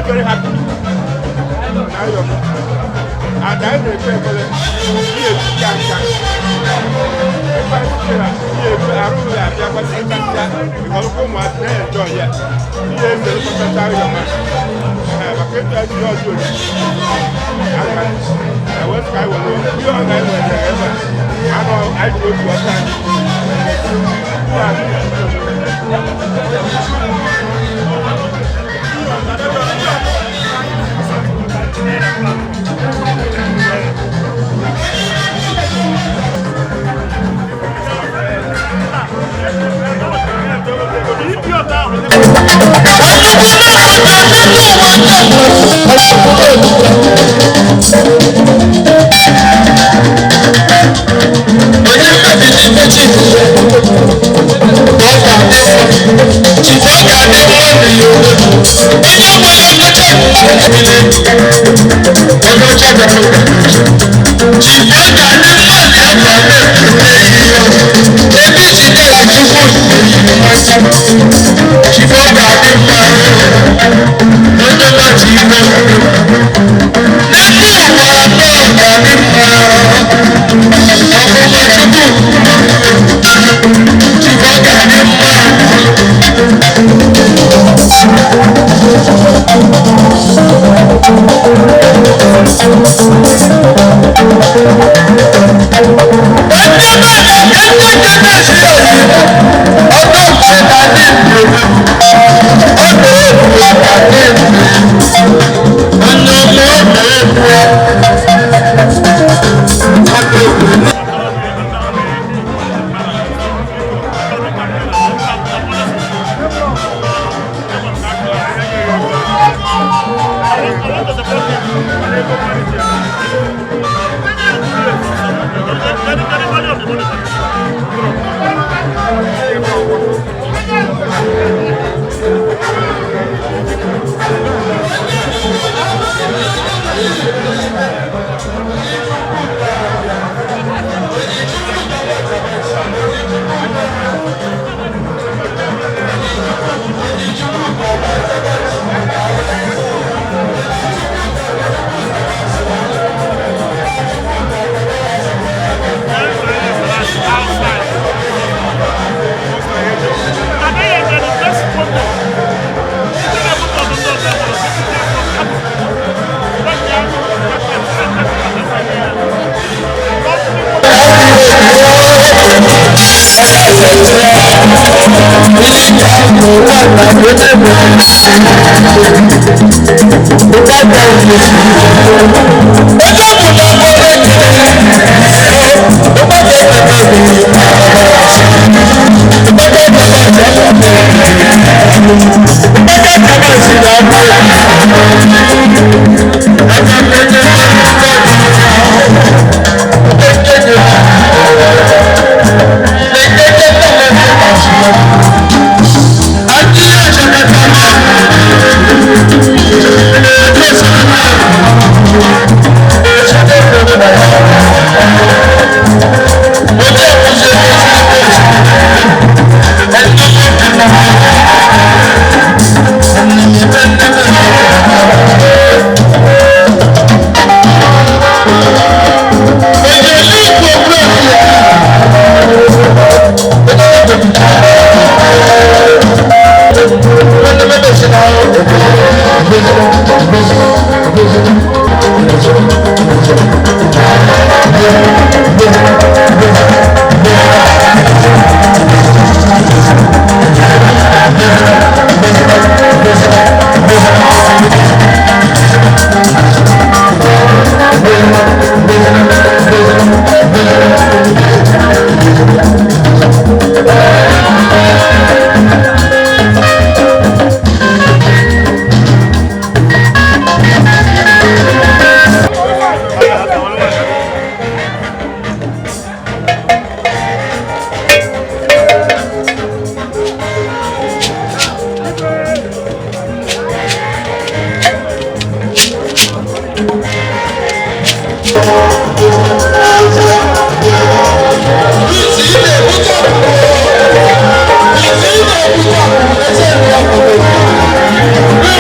very happy. And I know people here can if I feel like I don't know that but because come out there enjoy here. Here is the potential man. I can't tell you I was I will you and I were there. I know I go to a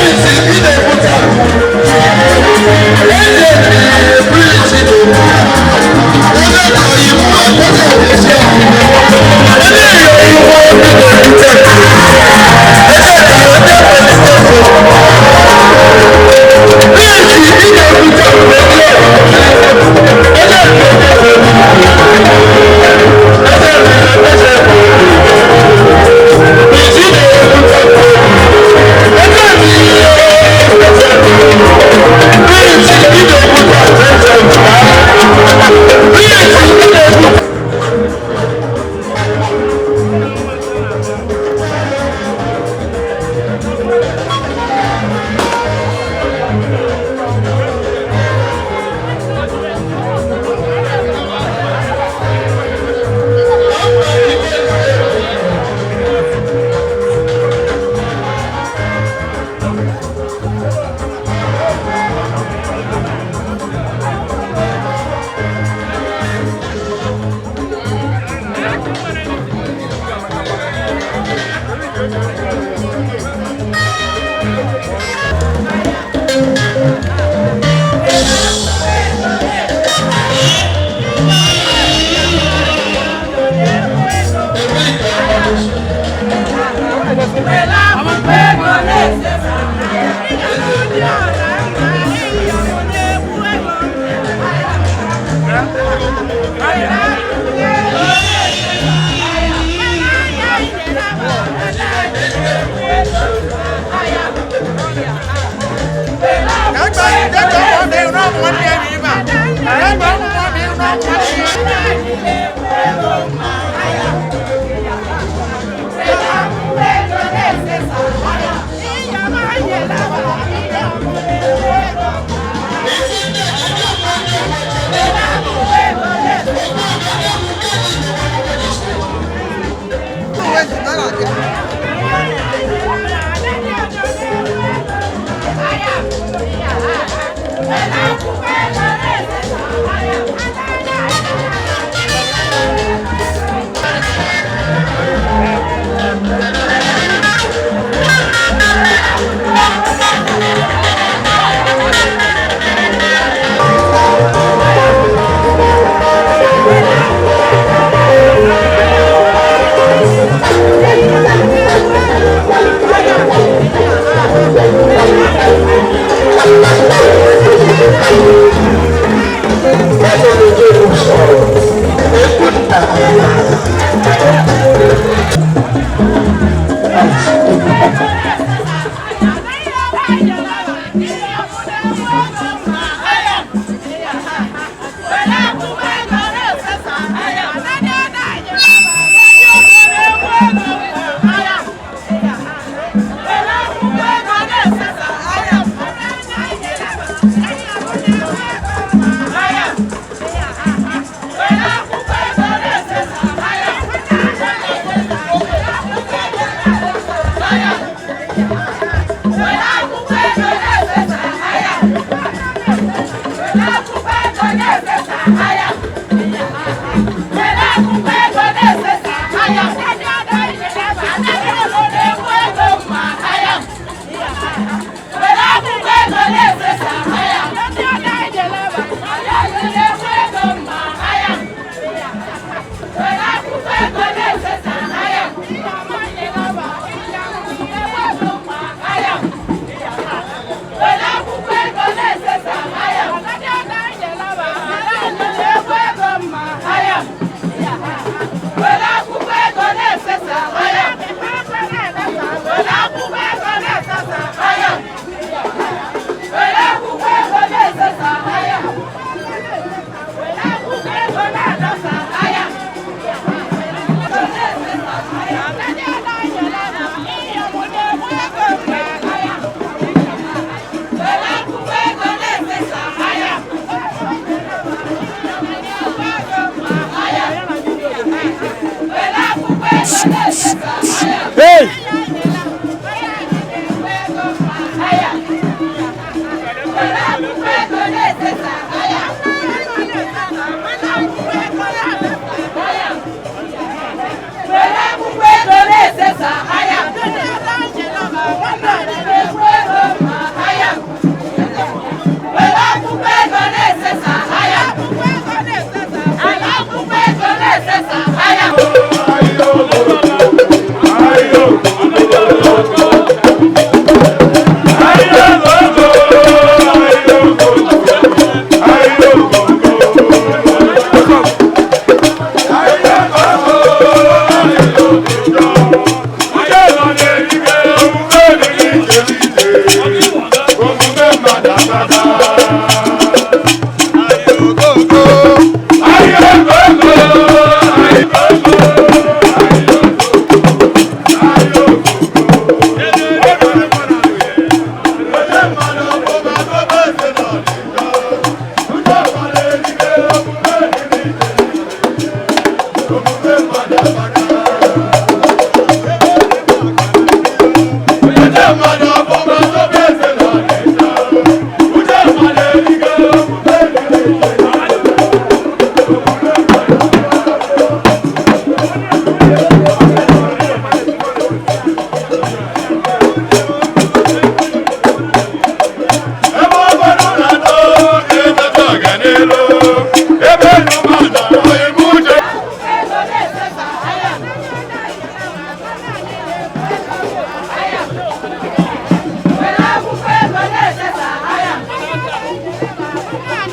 Haya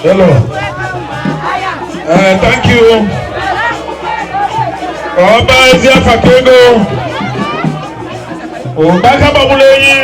Hello. Thank you. Ọba Ezia Fakego. Obaka Babulenye.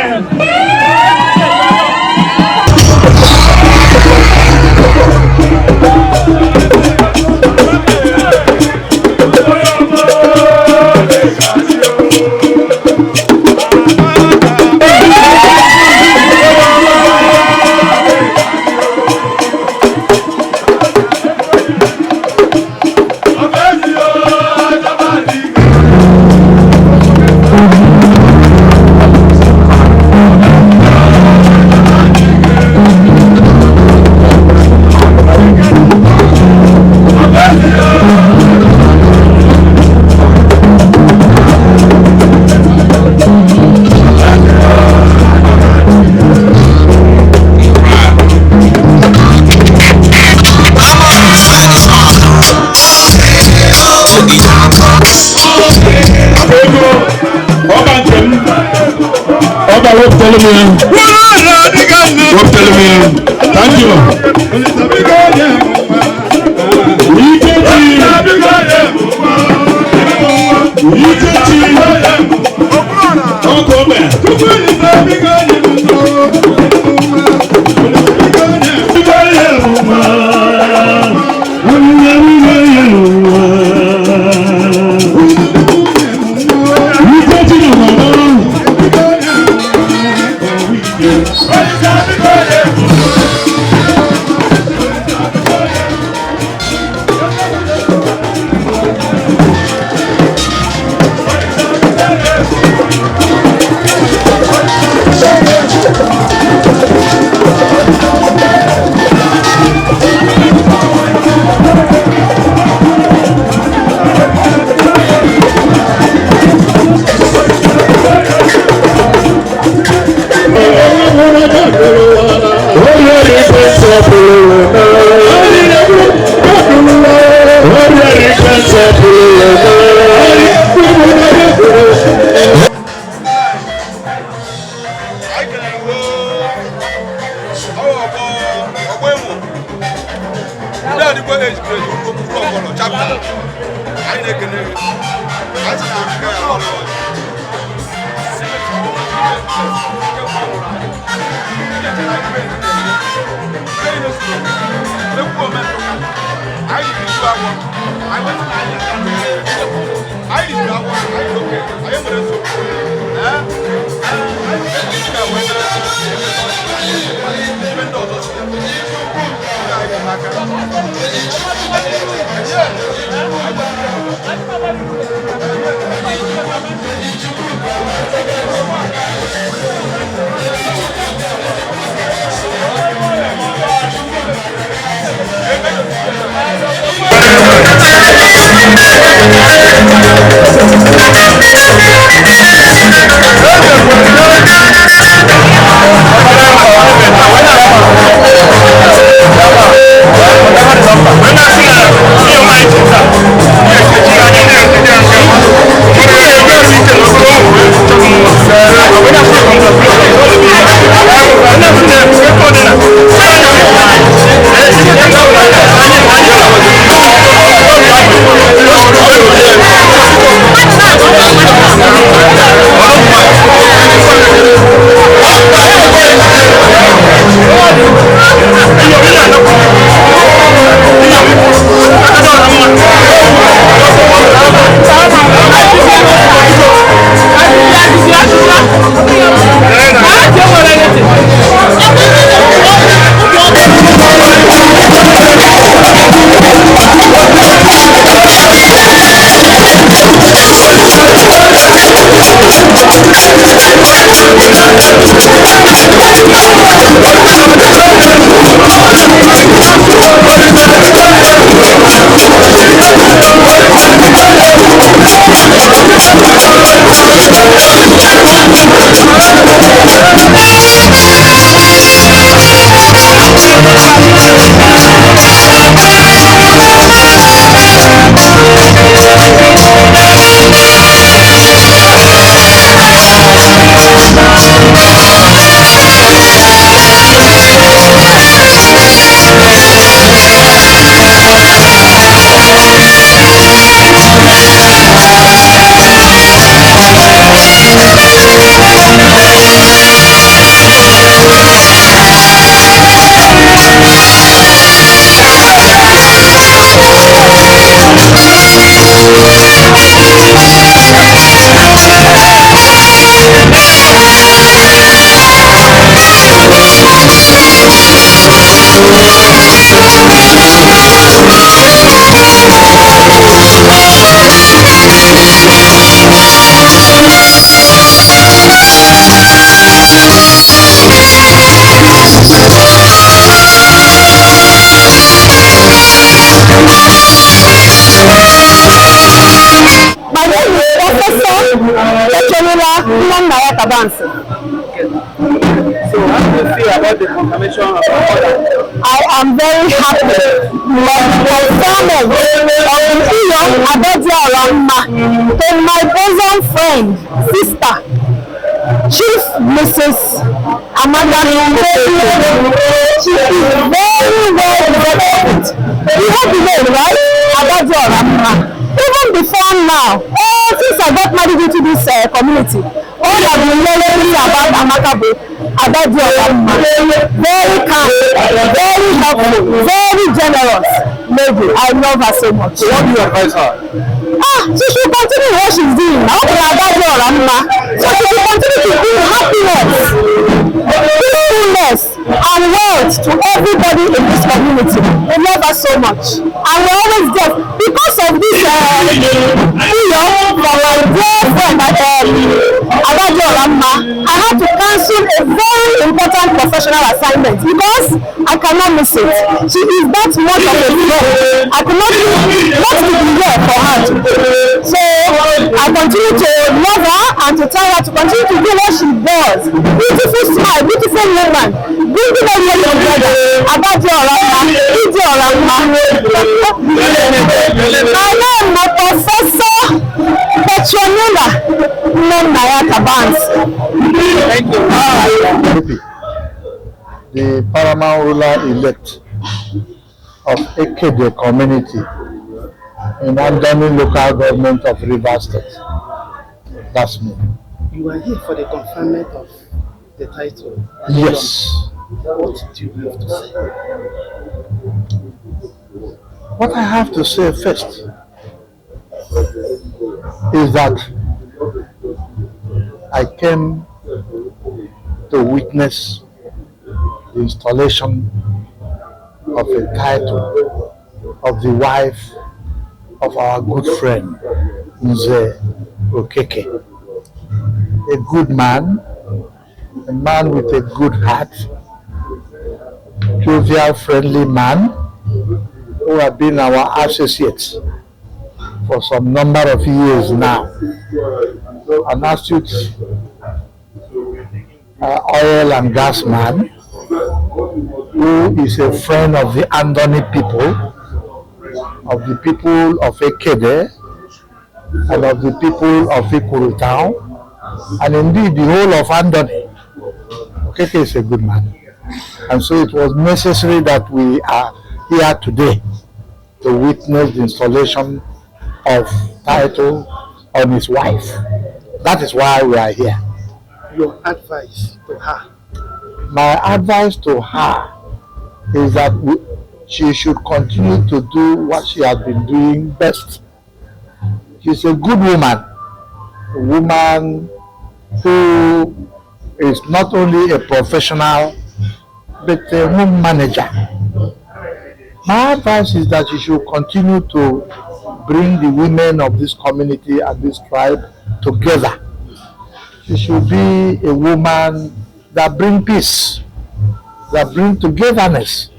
What telling me? What telling me? Thank you. Tabansi. So how do you feel about the confirmation of your mother? I am very happy for the confirmation of Iyom Adadioranma to my bosom friend, sister, Chief Mrs. Amaka. She is very well developed. You have the name, right? Adadioranma. Even before now, since I got married into this community, all I've been learning about Amaka Adadioranma. Very kind, very helpful, very generous lady. I love her so much. So what do you advise her? She should continue what she's doing. Adadioranma. So she should continue to bring happiness, peacefulness, and wealth to everybody in this community. We love her so much. And we're always there. Because of this Iyom, for my dear friend Adadioranma, I had to cancel a very important professional assignment because I cannot miss it. She is that much of a friend. I could not to be here for her today. So I continue to love her and to tell her to continue to do what she does. Beautiful smile, beautiful woman, bringing everybody together. Adadioranma, Iyom. My name is Professor Petronila Tabansi. Thank you. The paramount ruler-elect of Ekede community in Andoni local government of Rivers State. That's me. You are here for the conferment of the title. Yes. What do you have to say? What I have to say first is that I came to witness the installation of a title of the wife of our good friend Schola Okeke. A good man, a man with a good heart, jovial, friendly man who have been our associates for some number of years now. An astute oil and gas man who is a friend of the Andoni people, of the people of Ekede, and of the people of Ikuru town, and indeed the whole of Andoni. Okeke is a good man. And so it was necessary that we are here today to witness the installation of title on his wife. That is why we are here. Your advice to her? My advice to her is that she should continue to do what she has been doing best. She's a good woman, a woman who is not only a professional but a home manager. My advice is that she should continue to bring the women of this community and this tribe together. She should be a woman that brings peace, that brings togetherness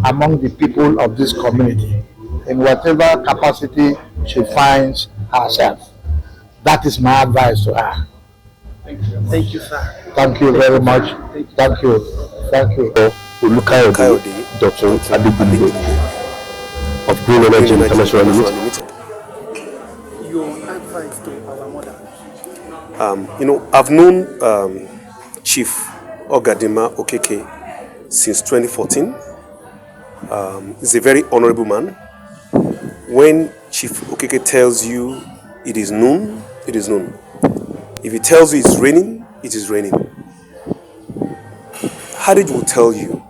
among the people of this community in whatever capacity she finds herself. That is my advice to her. Thank you, sir. Thank you very much. Thank you. Thank you. Ulukayode, Dr. Adibili of Green Energy International Limited. Your advice to our mother? I've known Chief Ogadima Okeke since 2014. He's a very honorable man. When Chief Okeke tells you it is noon, it is noon. If he tells you it's raining, it is raining. Hadid will tell you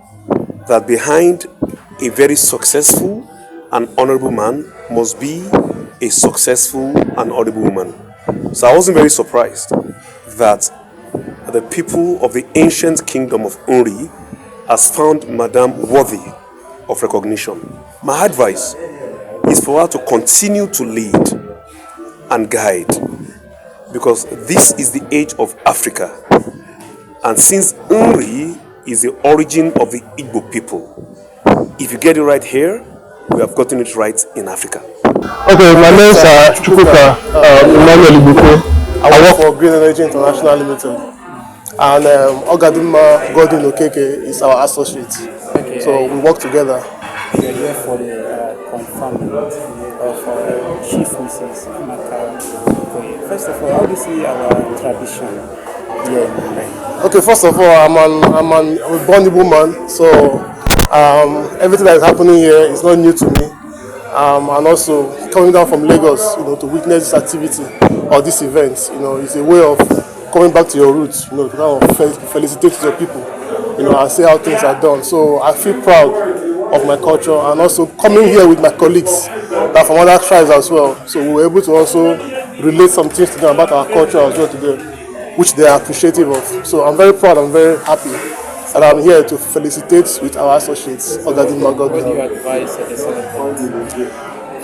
that behind a very successful and honorable man must be a successful and honorable woman. So I wasn't very surprised that the people of the ancient kingdom of Uri has found Madame worthy of recognition. My advice is for her to continue to lead and guide, because this is the age of Africa. And since Uri is the origin of the Igbo people, if you get it right here, we have gotten it right in Africa. Okay, my name is Chukwuka Emmanuel Ibuko. I work for Green Energy International Limited. and Ogadima Godwin Okeke is our associate. Okay, So we work together. You're here for the conferment of Chief Mrs. Amaka. First of all, how do you see our tradition here in Nigeria? Okay, first of all, I'm a born Igbo man, so everything that is happening here is not new to me. And also coming down from Lagos, to witness this activity or this event, it's a way of coming back to your roots, to kind of felicitate your people, and see how things are done. So I feel proud of my culture, and also coming here with my colleagues that are from other tribes as well. So we were able to also relate some things to them about our culture as well to them, which they are appreciative of. So I'm very proud, I'm very happy that I'm here to felicitate with our associates, Ogadima Godwin. What do you advise at the celebrity?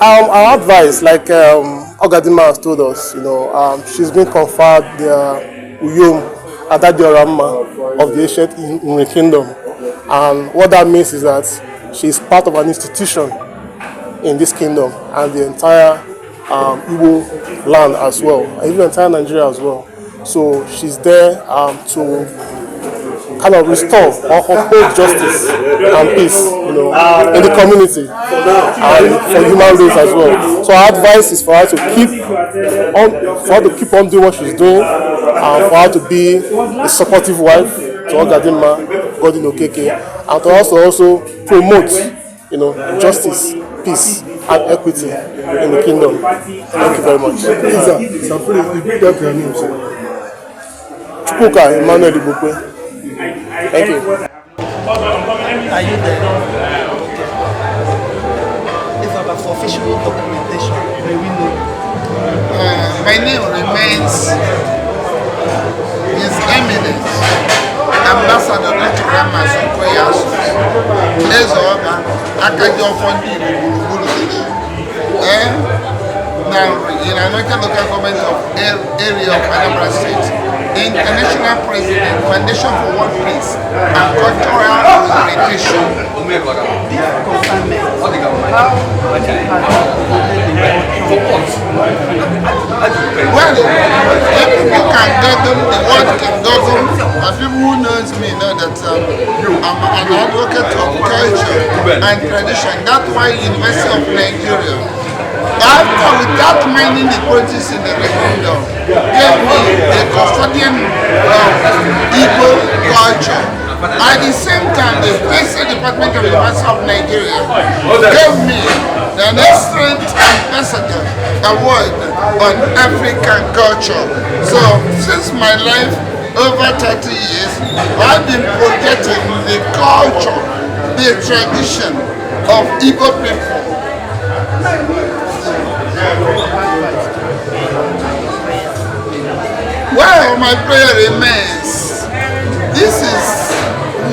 Our advice, like Ogadima has told us, she's been conferred the Iyom Adadioranma of the ancient kingdom. And what that means is that she's part of an institution in this kingdom and the entire Igbo land as well, and even entire Nigeria as well. So she's there to kind of restore or uphold justice and peace, in the community and for human race as well. So our advice is for her to keep on doing what she's doing, and for her to be a supportive wife to Ogadima Godwin Okeke, and to also promote, justice, peace, and equity in the kingdom. Thank you very much. Chukwuka Emmanuel Ibukwe. Thank you. Are you there? It's about for official documentation. May we know? My name remains His Eminence Ambassador Adadioranma Ezoba Akajo Fondi now in Amaka local government of area of Anambra State, International President, Foundation for One Peace and Cultural Orientation. Well, if people can get them, the world can go them. And people who knows me know that I'm an advocate of culture and tradition. That's why University of Nigeria, after without minding the politics in the referendum, gave me the custodian of Igbo culture. At the same time, the Special Department of the University of Nigeria gave me the Excellent Ambassador Award on African culture. So, since my life, over 30 years, I've been projecting the culture, the tradition of Igbo people. Well, my prayer remains. This is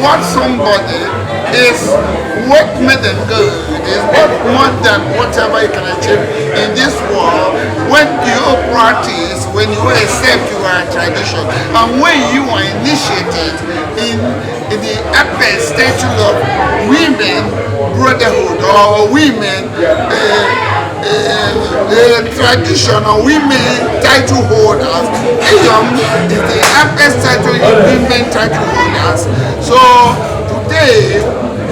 what somebody is, what made them good, is what more than whatever you can achieve in this world when you practice, when you accept your tradition, and when you are initiated in the upper status of women brotherhood or women traditional women title holders. Iyom is the upper title women title holders. So today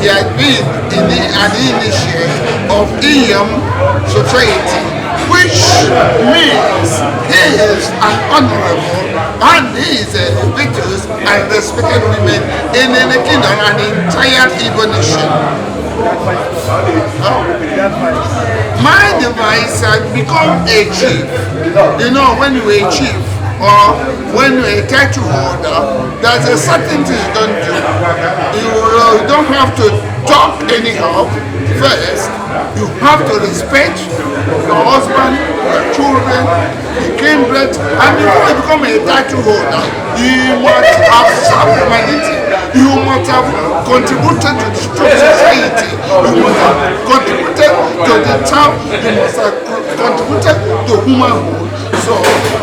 he has been an initiate of Iyom society, which means he is an honorable and he is a virtuous and respected women in the kingdom and the entire Igbo nation. My device has become a chief. When you're a chief or when you're a title holder, there's a certain thing you don't do. You don't have to talk anyhow. First, you have to respect your husband, your children, your kindred, and before you become a title holder, you must have some humanity. You must have contributed to society. You must have contributed to the town. You must have contributed to humanhood. So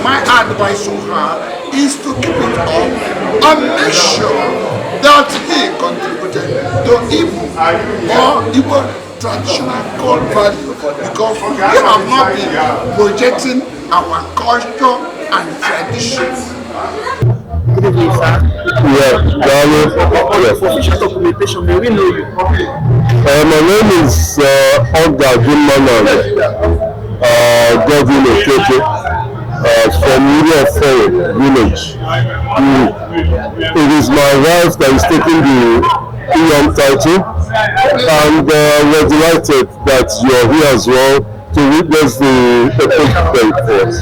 my advice to her is to keep it up and make sure that he contributed to Igbo or Igbo traditional core value, because we have not been projecting our culture and traditions. Good evening, sir. Yeah, For official documentation, may we know you? my name is Adadioranma, Godwin Okeke, from Iyom village. It is my wife that is taking the Iyom title, and we're delighted that you're here as well to witness the epic day for us.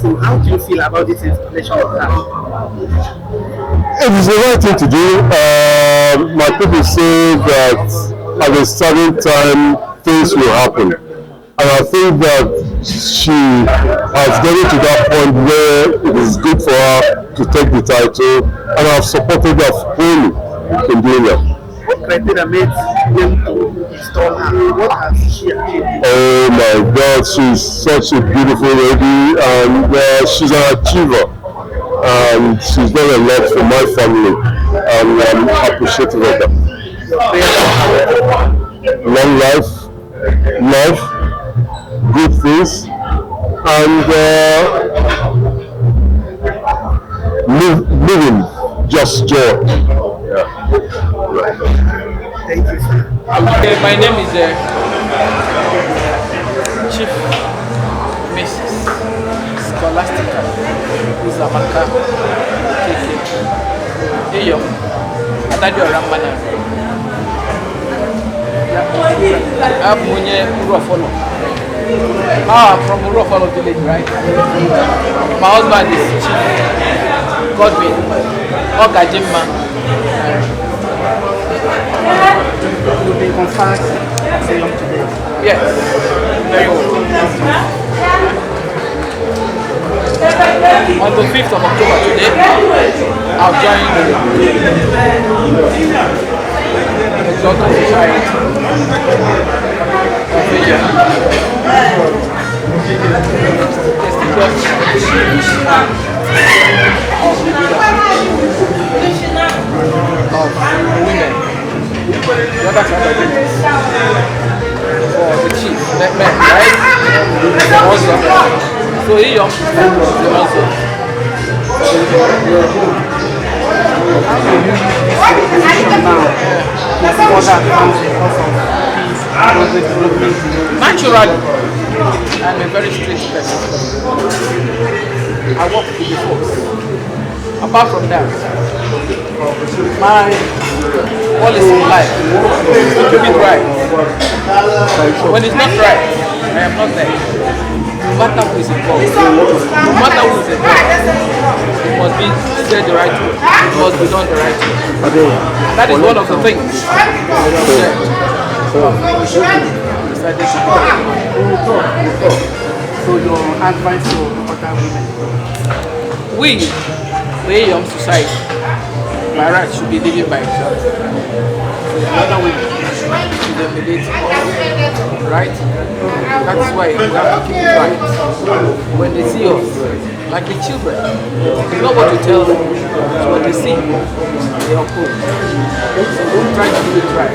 So how do you feel about this installation of that? It is the right thing to do. My people say that at a certain time things will happen. And I think that she has gotten to that point where it is good for her to take the title, and I've supported her fully in doing that. What criteria made them to install her? What has she achieved? Oh my God, she's such a beautiful lady, and she's an achiever. And she's done a lot for my family, and I'm appreciative of that. Long life, love, good things, and living just joy. Yeah. Thank you, sir. Okay, my name is Chief Mrs. Schola Okeke, who's Amaka, Iyom, Adadioranma. I'm from Urofolo village, right? My husband is Chief Godwin Okeke. You've been conferred as Iyom today. Yes, very well. On the 5th of October today, I'll join the Exalted Society of Vision. Of women. The other side of it for the chief, men, right? Also, so Iyom is also. How do you use this position now to further advance the cause of peace and development? Naturally, I'm a very straight person. I work with the folks. Apart from that, my policy in life is to keep it right. When it's not right, I am not there. No matter who is involved, no matter who is involved, it must be said the right way. It must be done the right way. And that is one of the things decided to do. So your advice to other women? We, the Iyom society, by right should be living by itself. So the other women should emulate us, right? That is why we have to keep it right. When they see us, like the children, it's not what you tell them, it's what they see. They are cool. So we try to do it right.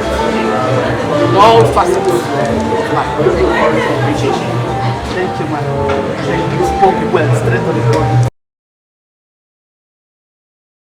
In all facets of life. Thank you, man. Thank you. You spoke well, straight to the point.